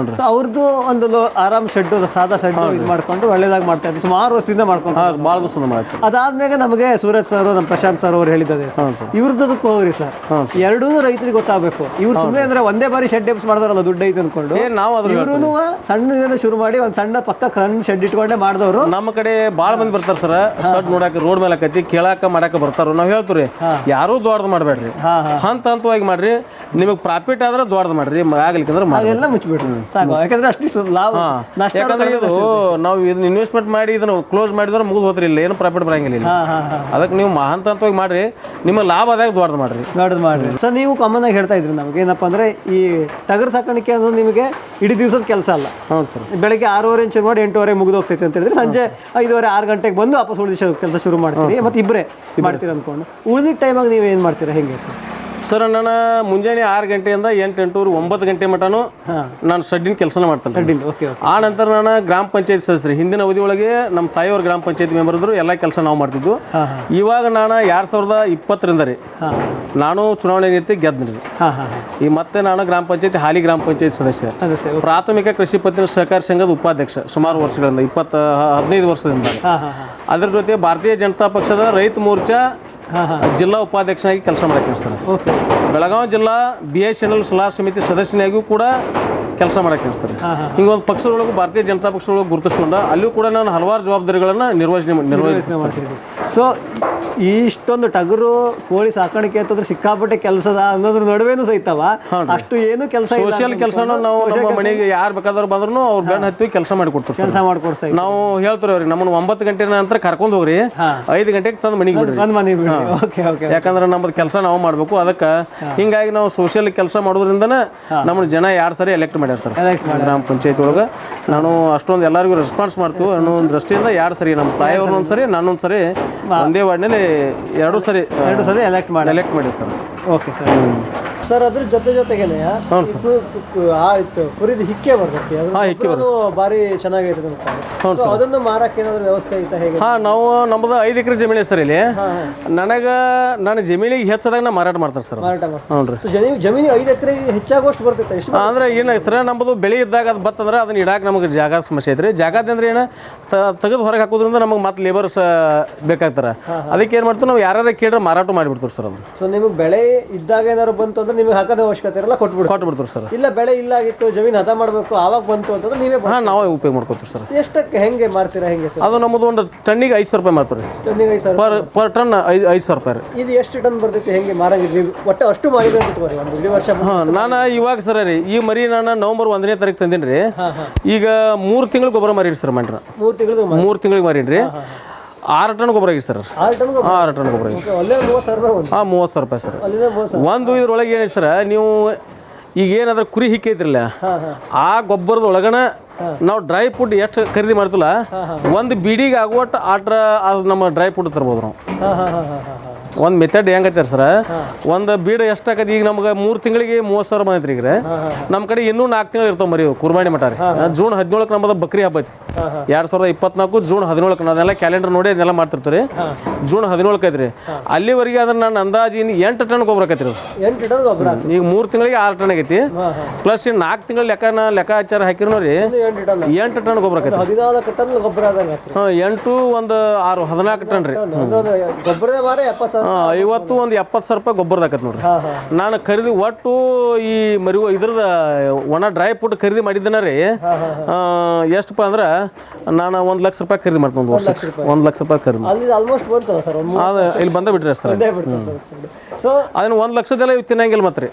ಅವ್ರದ್ದು ಒಂದು ಆರಾಮ್ ಶೆಡ್ಡು, ಸಾದಾ ಶೆಡ್ಡು ಇದು ಮಾಡ್ಕೊಂಡು ಒಳ್ಳೇದಾಗಿ ಮಾಡ್ತಾ ಇದ್ವಿ. ಸುಮಾರು ವರ್ಷದಿಂದ ಮಾಡ್ಕೊಂಡು ಭಾಳ ದಿವಸ ಮಾಡ್ತೀವಿ. ಅದಾದ್ಮೇಲೆ ನಮಗೆ ಸೂರಜ್ ಸರ್, ನಮ್ಮ ಪ್ರಶಾಂತ್ ಸರ್ ಅವ್ರು ಹೇಳಿದ್ದಾರೆ, ಇವ್ರದ್ದಕ್ಕೆ ಹೋಗ್ರಿ ಸರ್, ಎರಡೂ ರೈತರಿಗೆ ಗೊತ್ತಾಗಬೇಕು. ಇವ್ರು ಸುಮ್ಮನೆ ಅಂದ್ರೆ ಒಂದೇ ಬಾರಿ ಶೆಡ್ ಎಪ್ಸ್ ಮಾಡ್ದಾರಲ್ಲ, ದುಡ್ಡು ಐತೆ ಅನ್ಕೊಂಡು ಇವ್ರು ಸಣ್ಣ ಶುರು ಮಾಡಿ ಒಂದು ಸಣ್ಣ ಪಕ್ಕ ಸಣ್ಣ ಶೆಡ್ ಇಟ್ಕೊಂಡೆ ಮಾಡಿದವರು. ನಮ್ಮ ಕಡೆ ಭಾಳ ಮಂದಿ ಬರ್ತಾರೆ ಸರ್, ಶೆಡ್ ನೋಡಕ್ಕೆ, ರೋಡ್ ಮೇಲೆ ಆಕತಿ ಕೇಳಾಕ ಮಾಡಕ್ಕೆ ಬರ್ತಾರ. ನಾವು ಹೇಳ್ತೀವಿ ಯಾರೂ ದೊಡ್ಡದು ಮಾಡಬೇಡ್ರಿ, ಹಂತವಾಗಿ ಮಾಡ್ರಿ. ನಿಮಗೆ ಪ್ರಾಫಿಟ್ ಆದ್ರೆ ದೊಡ್ಡದು ಮಾಡ್ರಿ, ಆಗ್ಲಿಕ್ಕಂದ್ರೆ ಎಲ್ಲ ಮುಚ್ಚಿಬಿಡ್ರಿ ಸಾಕು. ಯಾಕಂದ್ರೆ ಅಷ್ಟು ಲಾಭ, ಯಾಕಂದ್ರೆ ಇದು ನಾವು ಇದನ್ನ ಇನ್ವೆಸ್ಟ್ಮೆಂಟ್ ಮಾಡಿ ಇದನ್ನ ಕ್ಲೋಸ್ ಮಾಡಿದ್ರೆ ಮುಗಿದು ಹೋದ್ರಿ, ಇಲ್ಲ ಏನು ಪ್ರಾಫಿಟ್ ಬರಂಗಿಲ್ಲ. ಅದಕ್ಕೆ ನೀವು ಹಂತವಾಗಿ ಮಾಡ್ರಿ, ನಿಮಗೆ ಲಾಭ ಆದಾಗ ದೊಡ್ಡದು ಮಾಡ್ರಿ. ಸರ್, ನೀವು ಕಾಮನ್ ಆಗಿ ಹೇಳ್ತಾ ಇದ್ರಿ ನಮಗೆ ಏನಪ್ಪ ಅಂದ್ರೆ, ಈ ಟಗರ್ ಸಾಕಾಣಿಕೆ ಅನ್ನೋದು ನಿಮಗೆ ಇಡೀ ದಿವಸದ ಕೆಲಸ ಅಲ್ಲ. ಹೌದು ಸರ್. ಬೆಳಗ್ಗೆ 6:30 ಶುರು ಮಾಡಿ 8:30 ಮುಗಿದು ಹೋಗ್ತೈತೆ ಅಂತ ಹೇಳಿದ್ರೆ ಸಂಜೆ 5:30-6 ಗಂಟೆಗೆ ಬಂದು ವಾಪಸ್ ಉಳಿದ ಕೆಲಸ ಶುರು ಮಾಡ್ತೀರಿ, ಮತ್ತೆ ಇಬ್ಬರೇ ಮಾಡ್ತೀರಿ ಅನ್ಕೊಂಡು. ಉಳಿದ ಟೈಮಾಗ ನೀವು ಏನು ಮಾಡ್ತೀರಾ, ಹೆಂಗೆ ಸರ್? ಸರ್, ನಾನು ಮುಂಜಾನೆ 6 ಗಂಟೆಯಿಂದ 8-9 ಗಂಟೆ ಮಟನು ನಾನು ಶೆಡ್ಡಿನ ಕೆಲಸನ ಮಾಡ್ತೇನೆ. ಆ ನಂತರ ನಾನು ಗ್ರಾಮ ಪಂಚಾಯತ್ ಸದಸ್ಯರು, ಹಿಂದಿನ ಅವಧಿ ಒಳಗೆ ನಮ್ಮ ತಾಯಿಯವ್ರ ಗ್ರಾಮ ಪಂಚಾಯತ್ ಮೆಂಬರ್ ಇದ್ರು, ಎಲ್ಲ ಕೆಲಸ ನಾವು ಮಾಡ್ತಿದ್ವು. ಇವಾಗ ನಾನು 2020ರಿಂದ ರೀ ನಾನು ಚುನಾವಣೆ ನೀತಿ ಗೆದ್ದ್ರಿ. ಈ ಮತ್ತೆ ನಾನು ಗ್ರಾಮ ಪಂಚಾಯತ್ ಹಾಲಿ ಗ್ರಾಮ ಪಂಚಾಯತ್ ಸದಸ್ಯ, ಪ್ರಾಥಮಿಕ ಕೃಷಿ ಪತ್ತಿನ ಸಹಕಾರ ಸಂಘದ ಉಪಾಧ್ಯಕ್ಷ ಸುಮಾರು ವರ್ಷಗಳಿಂದ, 15 ವರ್ಷದಿಂದ. ಅದ್ರ ಜೊತೆ ಭಾರತೀಯ ಜನತಾ ಪಕ್ಷದ ರೈತ ಮೋರ್ಚಾ ಜಿಲ್ಲಾ ಉಪಾಧ್ಯಕ್ಷನಾಗಿ ಕೆಲಸ ಮಾಡಕ್ಕೆ ಸರ್. ಬೆಳಗಾವಿ ಜಿಲ್ಲಾ BSNL ಸಲಹಾ ಸಮಿತಿ ಸದಸ್ಯನಾಗಿಯೂ ಕೂಡ ಕೆಲಸ ಮಾಡಕ್ಕೆ ಸರ್. ಹಿಂಗೊಂದು ಪಕ್ಷದೊಳಗೂ ಭಾರತೀಯ ಜನತಾ ಪಕ್ಷದೊಳಗೆ ಗುರುತಿಸ್ಕೊಂಡ ಅಲ್ಲಿಯೂ ಕೂಡ ನಾನು ಹಲವಾರು ಜವಾಬ್ದಾರಿಗಳನ್ನು ನಿರ್ವಹಿಸ್ತೀನಿ. ಸೊ ಇಷ್ಟೊಂದು ಟಗರು ಕೋಳಿ ಸಾಕಾಣಿಕೆ ಅಂತಂದ್ರೆ ಸಿಕ್ಕಾಪಟ್ಟೆ ಕೆಲಸದ ಅನ್ನೋದ್ರ ನಡುವೆನೂ ಸಹಿತವ ಅಷ್ಟು ಏನು ಕೆಲಸ, ಸೋಷಿಯಲ್ ಕೆಲಸನೂ ನಾವು ನಮ್ಮ ಮನೆಗೆ ಯಾರು ಬೇಕಾದ್ರೂ ಬಂದ್ರು ಅವ್ರು ಬೆನ್ನ ಹತ್ತಿ ಕೆಲಸ ಮಾಡಿಕೊಡ್ತೀವಿ. ನಾವು ಹೇಳ್ತೀವಿ ಅವ್ರಿಗೆ, ನಮ್ಮನ್ನು 9 ಗಂಟೆ ನಂತರ ಕರ್ಕೊಂಡು ಹೋಗ್ರಿ, 5 ಗಂಟೆಗೆ ತಂದು ಮನೆಗೆ ಬಿಡ್ರಿ. ಯಾಕಂದ್ರೆ ನಮ್ಮದು ಕೆಲಸ ನಾವು ಮಾಡ್ಬೇಕು. ಅದಕ್ಕೆ ಹಿಂಗಾಗಿ ನಾವು ಸೋಷಿಯಲ್ ಕೆಲಸ ಮಾಡೋದ್ರಿಂದನೇ ನಮ್ಮ ಜನ 2 ಸರಿ ಎಲೆಕ್ಟ್ ಮಾಡ್ಯಾರ ಸರ್ ಗ್ರಾಮ ಪಂಚಾಯತ್ ಒಳಗೆ. ನಾನು ಅಷ್ಟೊಂದು ಎಲ್ಲರಿಗೂ ರೆಸ್ಪಾನ್ಸ್ ಮಾಡ್ತೀವಿ ಅನ್ನೋ ಒಂದು ದೃಷ್ಟಿಯಿಂದ 2 ಸರಿ ನಮ್ಮ ತಾಯಿಯವ್ರನ್ನ ಒಂದ್ಸರಿ ನಾನೊಂದು ಸರಿ ಒಂದೇ ವಾರ್ಡ್ನಲ್ಲಿ 2 ಸರಿ ಎಲೆಕ್ಟ್ ಮಾಡಿ ಸರ್. Okay sir. ಸರ್ ಅದ್ರ ಜೊತೆಗೇನೆ ಹೌದು ಸರ್. ಕುರಿದು ಹಿಕ್ಕೆ ಬರ್ತೈತಿ ಹಿಕ್ಕೆ ಅದು ಭಾರಿ ಚೆನ್ನಾಗೈತೆ ಹೌದು ಸರ್. ಅದನ್ನು ಮಾರಕ್ಕೆ ಏನಾದ್ರು ವ್ಯವಸ್ಥೆ ಐತಾ ಹೇಗೆ? ನಾವು ನಮ್ಮದು 5 ಎಕರೆ ಜಮೀನು ಸರ್ ಇಲ್ಲಿ. ನನ್ನ ಜಮೀನಿಗೆ ಹೆಚ್ಚಾದಾಗ ನಾ ಮಾರಾಟ ಮಾಡ್ತಾರೆ ಸರ್. ಮಾರಾಟ ಮಾಡ್ತಾರೆ. ಹ್ಞೂ ರೀ. ಜಮೀನು 5 ಎಕರೆಗೆ ಹೆಚ್ಚಾಗೋಷ್ಟು ಬರ್ತೈತೆ ಎಷ್ಟು? ಅಂದ್ರೆ ಏನಾಗ ಸರ್ ನಮ್ಮದು ಬೆಳೆ ಇದ್ದಾಗ ಅದು ಬತ್ತಂದ್ರೆ ಅದನ್ನ ಇಡಾಕ ನಮಗೆ ಜಾಗ ಸಮಸ್ಯೆ ಐತ್ರಿ. ಜಾಗದ ಅಂದ್ರೆ ಏನು ತೆಗೆದು ಹೊರಗೆ ಹಾಕೋದ್ರಿಂದ ನಮಗೆ ಮತ್ತೆ ಲೇಬರ್ಸ್ ಬೇಕಾಗ್ತಾರೆ. ಅದಕ್ಕೆ ಏನು ಮಾಡ್ತೀವಿ ನಾವು ಯಾರು ಕೇಳಿದ್ರೆ ಮಾರಾಟ ಮಾಡಿಬಿಡ್ತೀವಿ ಸರ್. ಅದು ಸೊ ನಿಮಗೆ ಬೆಳೆ ಇದ್ದಾಗ ಏನಾದ್ರು ಬಂತು ಅಂದ್ರೆ ನಿಮಗೆ ಹಾಕೋದ ಅವಶ್ಯಕತೆ ಇರಲ್ಲ, ಕೊಟ್ಬಿಡ್ತೀವಿ ಸರ್. ಇಲ್ಲ ಬೆಳೆ ಇಲ್ಲ ಆಗಿತ್ತು ಜಮೀನು ಹದ ಮಾಡಬೇಕು ಆವಾಗ ಬಂತು ಅಂತಂದ್ರೆ ನೀವೇ ನಾವೇ ಉಪಯೋಗ ಮಾಡ್ಕೋತೀವಿ ಸರ್. ಎಷ್ಟಕ್ಕೆ ಹೆಂಗೆ ಮಾರ್ತೀರಾ ಹೆಂಗೆ ಸರ್? ಅದು ನಮ್ಮದು ಒಂದು ಟನ್ನಿಗೆ 5,000 ರೂಪಾಯಿ ಮಾಡ್ತೀವಿ. ಟನ್ನಿಗೆ 5,000 ಪರ್ ಟನ್ 5,000 ರೂಪಾಯಿ ರೀ. ಇದು ಎಷ್ಟು ಟನ್ ಬರ್ತೈತಿ ಹೆಂಗೆ ಮಾರಂಗಿದ್ವಿ ಒಟ್ಟು ಅಷ್ಟು ಮಾಡಿದ್ರೆ ಅಂತ ಇಟ್ಕೋರಿ ಒಂದು ಇಡೀ ವರ್ಷ? ನಾನು ಇವಾಗ ಸರ್ ರೀ ಈ ಮರಿ ನಾನು ನವೆಂಬರ್ 1ನೇ ತಾರೀಕು ತಂದೀನಿ ರೀ. ಈಗ 3 ತಿಂಗಳು ಗೊಬ್ಬರ ಮಾರೀರಿ ಸರ್ ಮಾಡ್ರಿ. 3 ತಿಂಗಳಿಗೆ ಮಾರೀನಿ ರೀ. 6 ಟನ್ ಗೊಬ್ಬರ ಆಗಿ ಸರ್. 6 ಟನ್ ಗೊಬ್ಬರ ಆಗಿ. ಅಲ್ಲೇ 30,000 ರೂಪಾಯಿ. 30,000 ರೂಪಾಯಿ ಸರ್. ಅಲ್ಲಿಂದ 30,000 ಒಂದು ಇದ್ರೊಳಗೆ ಏನಿದೆ ಸರ್, ನೀವು ಈಗ ಏನಾದ್ರೂ ಕುರಿ ಹಿಕ್ಕೆ ಐತ್ರಲ್ಲ ಆ ಗೊಬ್ಬರದ ಒಳಗನ ನಾವು ಡ್ರೈ ಫುಡ್ ಎಷ್ಟು ಖರೀದಿ ಮಾಡ್ತಿಲ್ಲ ಒಂದು ಬೀಡಿಗೆ ಆಗುವಟ್ಟು ಅದು ನಮ್ಮ ಡ್ರೈ ಫುಡ್ ತರ್ಬೋದು ನಾವು. ಒಂದು ಮೆಥಡ್ ಹೆಂಗೈತೆ ಸರ್, ಒಂದು ಬೀಡು ಎಷ್ಟಾಗತ್ತೆ ಈಗ ನಮ್ಗೆ 3 ತಿಂಗಳಿಗೆ 30,000 ಬಂದೈತ್ರಿ. ಈಗ ನಮ್ಮ ಕಡೆ ಇನ್ನೂ 4 ತಿಂಗಳು ಇರ್ತಾವೆ ಮರಿ ಕುರ್ಬಾನಿ ಮಟ ರೀ. ಜೂನ್ 17ಕ್ಕೆ ನಮ್ಮದು ಬಕ್ರಿ ಹಬ್ಬ ಐತಿ. 2024 ಜೂನ್ 17ಕ್ಕೆ ನಾವೆಲ್ಲ ಕ್ಯಾಲೆಂಡರ್ ನೋಡಿ ಅದನ್ನೆಲ್ಲ ಮಾಡ್ತಿರ್ತೀವಿ. ಜೂನ್ 17ಕ್ಕೆ ಐತ್ರಿ. ಅಲ್ಲಿವರೆಗೆ ಅದನ್ನ ನಾನು ಅಂದಾಜು ಇನ್ನು 8 ಟನ್ ಗೊಬ್ಬರ ಆಕೈತಿ. 8 ಟನ್ ಗೊಬ್ಬರ ಈಗ 3 ತಿಂಗಳಿಗೆ 6 ಟನ್ ಆಗೈತಿ. ಪ್ಲಸ್ ಇನ್ನು 4 ತಿಂಗಳು ಲೆಕ್ಕಾಚಾರ ಹಾಕಿರೋ ರೀ 8 ಟನ್ ಗೊಬ್ಬರ ಆಕೈತಿ. 14 ಟನ್ ಗೊಬ್ಬರ ಆದಂಗೆ 8 ಒಂದು 6 14 ಟನ್ ರೀ. ಗೊಬ್ಬರದ ಮಾರ 70,000 50 ಒಂದು 70,000 ರೂಪಾಯಿ ಗೊಬ್ಬರದ ಆಕೈತಿ ನೋಡ್ರಿ. ನಾನು ಖರೀದಿ ಒಟ್ಟು ಈ ಮರಿ ಇದ್ರದ ಒಣ ಡ್ರೈ ಫುಡ್ ಖರೀದಿ ಮಾಡಿದ್ದೇನೆ ರೀ. ಎಷ್ಟಪ್ಪ ಅಂದ್ರೆ ನಾನು 1 ಲಕ್ಷ ರೂಪಾಯಿ ಖರೀದಿ ಮಾಡ್ತೀನಿ. 1 ಲಕ್ಷ ರೂಪಾಯಿ ಖರೀದಿ ಅಲ್ಲಿ ಆಲ್ಮೋಸ್ಟ್ ಬಂತು ಸರ್. ಅದು ಇಲ್ಲಿ ಬಂದ ಬಿಟ್ರಿ ಸರ್. ಸೊ ಅದನ್ನ 1 ಲಕ್ಷದಲ್ಲೇ ತಿನ್ನಂಗಿಲ್ಲ ಮತ್ತೆ ರೀ.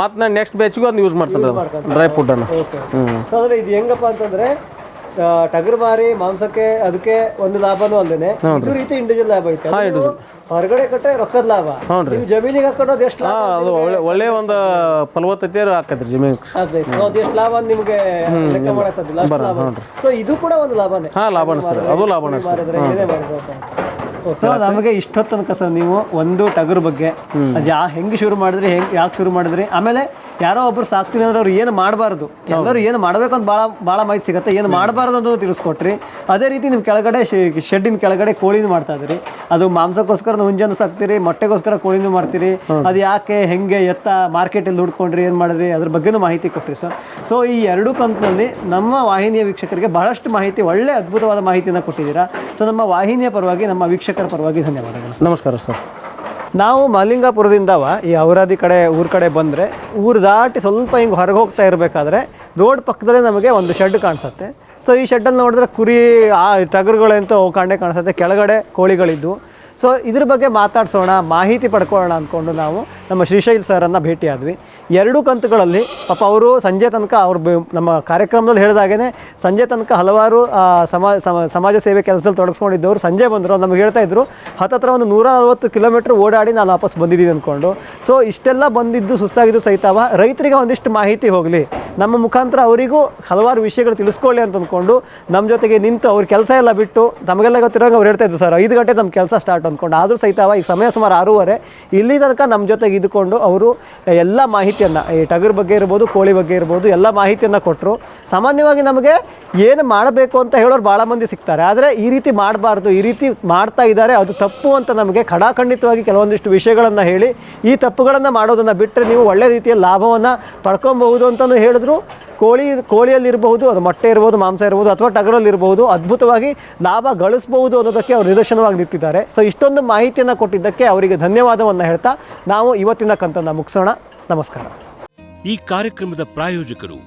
ಮತ್ತೆ ನಾನು ನೆಕ್ಸ್ಟ್ ಬ್ಯಾಚಿಗೂ ಅದನ್ನ ಯೂಸ್ ಮಾಡ್ತೀನಿ ಡ್ರೈ ಫುಡ್ ಅನ್ನು. ಸೊ ಅಂದ್ರೆ ಇದು ಹೆಂಗಪ್ಪ ಅಂತಂದ್ರೆ ಟಗರು ಮಾರಿ ಮಾಂಸಕ್ಕೆ ಅದಕ್ಕೆ ಒಂದು ಲಾಭನೂ ಅಲ್ದೇನೆ ಇದು ರೀತಿ ಇಂಡಿವಿಜುವಲ್ ಲಾಭ ಐತೆ. ಹೊರಗಡೆ ಕಟ್ಟರೆ ರೊಕ್ಕದ ಲಾಭ. ನೀವು ಜಮೀನಿಗೆ ಹಾಕೋದು ಎಷ್ಟು ಲಾಭ? ಅದು ಒಳ್ಳೆ ಒಂದು ಫಲವತ್ತತೆ ಆಕೈತ್ರಿ ಜಮೀನು. ಅದು ಎಷ್ಟು ಲಾಭ ಅಂತ ನಿಮಗೆ ಲೆಕ್ಕ ಮಾಡಕ್ ಸಾಧ್ಯ. ಸೊ ಇದು ಕೂಡ ಒಂದು ಲಾಭನೇ. ಲಾಭನೇ ಸರ್, ಅದು ಲಾಭನೇ ಸರ್. ನಮಗೆ ಇಷ್ಟೊತ್ತು ತನಕ ಸರ್ ನೀವು ಒಂದು ಟಗರು ಬಗ್ಗೆ ಅದು ಹೆಂಗೆ ಶುರು ಮಾಡಿದ್ರಿ, ಯಾಕೆ ಶುರು ಮಾಡಿದ್ರಿ, ಆಮೇಲೆ ಯಾರೋ ಒಬ್ರು ಸಾಕ್ತೀನಿ ಅಂದ್ರೆ ಅವ್ರು ಏನು ಮಾಡಬಾರ್ದು, ಎಲ್ಲರೂ ಏನು ಮಾಡಬೇಕು ಅಂತ ಭಾಳ ಮಾಹಿತಿ ಸಿಗುತ್ತೆ, ಏನು ಮಾಡಬಾರ್ದು ಅಂತ ತಿಳಿಸ್ಕೊಟ್ರಿ. ಅದೇ ರೀತಿ ನಿಮ್ಮ ಕೆಳಗಡೆ ಶೆಡ್ಡಿನ ಕೆಳಗಡೆ ಕೋಳಿನೂ ಮಾಡ್ತಾ ಇದ್ರಿ. ಅದು ಮಾಂಸಕ್ಕೋಸ್ಕರ ಹುಂಜನ್ನು ಸಾಕ್ತೀರಿ, ಮೊಟ್ಟೆಗೋಸ್ಕರ ಕೋಳಿನೂ ಮಾಡ್ತೀರಿ. ಅದು ಯಾಕೆ ಹೆಂಗೆ ಎತ್ತ ಮಾರ್ಕೆಟಲ್ಲಿ ಹುಡ್ಕೊಂಡ್ರಿ, ಏನು ಮಾಡಿದ್ರಿ, ಅದ್ರ ಬಗ್ಗೆನೂ ಮಾಹಿತಿ ಕೊಟ್ರಿ ಸರ್. ಸೊ ಈ 2 ಕಂತಿನಲ್ಲಿ ನಮ್ಮ ವಾಹಿನಿಯ ವೀಕ್ಷಕರಿಗೆ ಬಹಳಷ್ಟು ಮಾಹಿತಿ, ಒಳ್ಳೆ ಅದ್ಭುತವಾದ ಮಾಹಿತಿಯನ್ನು ಕೊಟ್ಟಿದ್ದೀರಾ. ಸೊ ನಮ್ಮ ವಾಹಿನಿಯ ಪರವಾಗಿ, ನಮ್ಮ ವೀಕ್ಷಕರ ಪರವಾಗಿ ಧನ್ಯವಾದಗಳು. ನಮಸ್ಕಾರ ಸರ್. ನಾವು ಮಲ್ಲಿಂಗಾಪುರದಿಂದವ ಈ ಔರಾದಿ ಕಡೆ ಊರ ಕಡೆ ಬಂದರೆ ಊರು ದಾಟಿ ಸ್ವಲ್ಪ ಹಿಂಗೆ ಹೊರಗೆ ಹೋಗ್ತಾ ಇರಬೇಕಾದ್ರೆ ರೋಡ್ ಪಕ್ಕದಲ್ಲೇ ನಮಗೆ ಒಂದು ಶೆಡ್ ಕಾಣಿಸುತ್ತೆ. ಸೊ ಈ ಶೆಡ್ಡಲ್ಲಿ ನೋಡಿದ್ರೆ ಕುರಿ ಟಗರುಗಳಂತೂ ಕಾಣೆ ಕಾಣಿಸುತ್ತೆ, ಕೆಳಗಡೆ ಕೋಳಿಗಳಿದ್ದು. ಸೊ ಇದ್ರ ಬಗ್ಗೆ ಮಾತಾಡ್ಸೋಣ, ಮಾಹಿತಿ ಪಡ್ಕೊಳ್ಳೋಣ ಅಂದ್ಕೊಂಡು ನಾವು ನಮ್ಮ ಶ್ರೀಶೈಲ್ ಸರನ್ನು ಭೇಟಿಯಾದ್ವಿ. 2 ಕಂತುಗಳಲ್ಲಿ ಪಾಪ ಅವರು ಸಂಜೆ ತನಕ ನಮ್ಮ ಕಾರ್ಯಕ್ರಮದಲ್ಲಿ ಹೇಳಿದಾಗೇ ಸಂಜೆ ತನಕ ಹಲವಾರು ಸಮಾಜ ಸೇವೆ ಕೆಲಸದಲ್ಲಿ ತೊಡಗಿಸ್ಕೊಂಡಿದ್ದವರು ಸಂಜೆ ಬಂದರು. ನಮಗೆ ಹೇಳ್ತಾ ಇದ್ರು ಹತ್ತತ್ರ ಒಂದು 140 ಕಿಲೋಮೀಟ್ರ್ ಓಡಾಡಿ ನಾನು ವಾಪಸ್ ಬಂದಿದ್ದೀನಿ ಅಂದ್ಕೊಂಡು. ಸೊ ಇಷ್ಟೆಲ್ಲ ಬಂದಿದ್ದು ಸುಸ್ತಾಗಿದ್ದು ಸಹಿತವ ರೈತರಿಗೆ ಒಂದಿಷ್ಟು ಮಾಹಿತಿ ಹೋಗಲಿ, ನಮ್ಮ ಮುಖಾಂತರ ಅವರಿಗೂ ಹಲವಾರು ವಿಷಯಗಳು ತಿಳಿಸ್ಕೊಳ್ಳಿ ಅಂತ ಅಂದ್ಕೊಂಡು ನಮ್ಮ ಜೊತೆಗೆ ನಿಂತು ಅವ್ರ ಕೆಲಸ ಎಲ್ಲ ಬಿಟ್ಟು, ನಮಗೆಲ್ಲ ಗೊತ್ತಿರೋಂಗೆ ಅವ್ರು ಹೇಳ್ತಾ ಇದ್ರು ಸರ್ 5 ಗಂಟೆ ನಮ್ಮ ಕೆಲಸ ಸ್ಟಾರ್ಟ್ ಅಂದ್ಕೊಂಡು. ಆದರೂ ಸಹಿತವ ಈಗ ಸಮಯ ಸುಮಾರು 6:30 ಇಲ್ಲಿ ತನಕ ನಮ್ಮ ಜೊತೆಗೆ ಇದ್ದುಕೊಂಡು ಅವರು ಎಲ್ಲ ಮಾಹಿತಿಯನ್ನು, ಈ ಟಗರ್ ಬಗ್ಗೆ ಇರ್ಬೋದು, ಕೋಳಿ ಬಗ್ಗೆ ಇರ್ಬೋದು, ಎಲ್ಲ ಮಾಹಿತಿಯನ್ನು ಕೊಟ್ಟರು. ಸಾಮಾನ್ಯವಾಗಿ ನಮಗೆ ಏನು ಮಾಡಬೇಕು ಅಂತ ಹೇಳೋರು ಭಾಳ ಮಂದಿ ಸಿಗ್ತಾರೆ, ಆದರೆ ಈ ರೀತಿ ಮಾಡಬಾರ್ದು, ಈ ರೀತಿ ಮಾಡ್ತಾ ಇದ್ದಾರೆ ಅದು ತಪ್ಪು ಅಂತ ನಮಗೆ ಖಡಾಖಂಡಿತವಾಗಿ ಕೆಲವೊಂದಿಷ್ಟು ವಿಷಯಗಳನ್ನು ಹೇಳಿ ಈ ತಪ್ಪುಗಳನ್ನು ಮಾಡೋದನ್ನು ಬಿಟ್ಟರೆ ನೀವು ಒಳ್ಳೆ ರೀತಿಯ ಲಾಭವನ್ನು ಪಡ್ಕೊಬಹುದು ಅಂತಲೂ ಹೇಳಿದ್ರು. ಕೋಳಿಯಲ್ಲಿರಬಹುದು, ಅದು ಮೊಟ್ಟೆ ಇರ್ಬೋದು, ಮಾಂಸ ಇರ್ಬೋದು, ಅಥವಾ ಟಗರಲ್ಲಿರ್ಬೋದು, ಅದ್ಭುತವಾಗಿ ಲಾಭ ಗಳಿಸ್ಬೋದು ಅನ್ನೋದಕ್ಕೆ ಅವರು ನಿದರ್ಶನವಾಗಿ ನಿಂತಿದ್ದಾರೆ. ಸೊ ಇಷ್ಟೊಂದು ಮಾಹಿತಿಯನ್ನು ಕೊಟ್ಟಿದ್ದಕ್ಕೆ ಅವರಿಗೆ ಧನ್ಯವಾದವನ್ನು ಹೇಳ್ತಾ ನಾವು ಇವತ್ತಿನ ಕಂತನ್ನು ಮುಗಿಸೋಣ. ನಮಸ್ಕಾರ. ಈ ಕಾರ್ಯಕ್ರಮದ ಪ್ರಾಯೋಜಕರು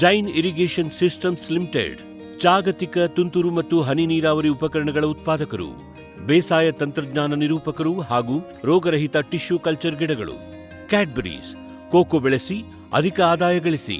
ಜೈನ್ ಇರಿಗೇಷನ್ ಸಿಸ್ಟಮ್ಸ್ ಲಿಮಿಟೆಡ್, ಜಾಗತಿಕ ತುಂತುರು ಮತ್ತು ಹನಿ ನೀರಾವರಿ ಉಪಕರಣಗಳ ಉತ್ಪಾದಕರು, ಬೇಸಾಯ ತಂತ್ರಜ್ಞಾನ ನಿರೂಪಕರು ಹಾಗೂ ರೋಗರಹಿತ ಟಿಶ್ಯೂ ಕಲ್ಚರ್ ಗಿಡಗಳು. ಕ್ಯಾಡ್ಬರೀಸ್, ಕೋಕೋ ಬೆಳೆಸಿ ಅಧಿಕ ಆದಾಯ ಗಳಿಸಿ.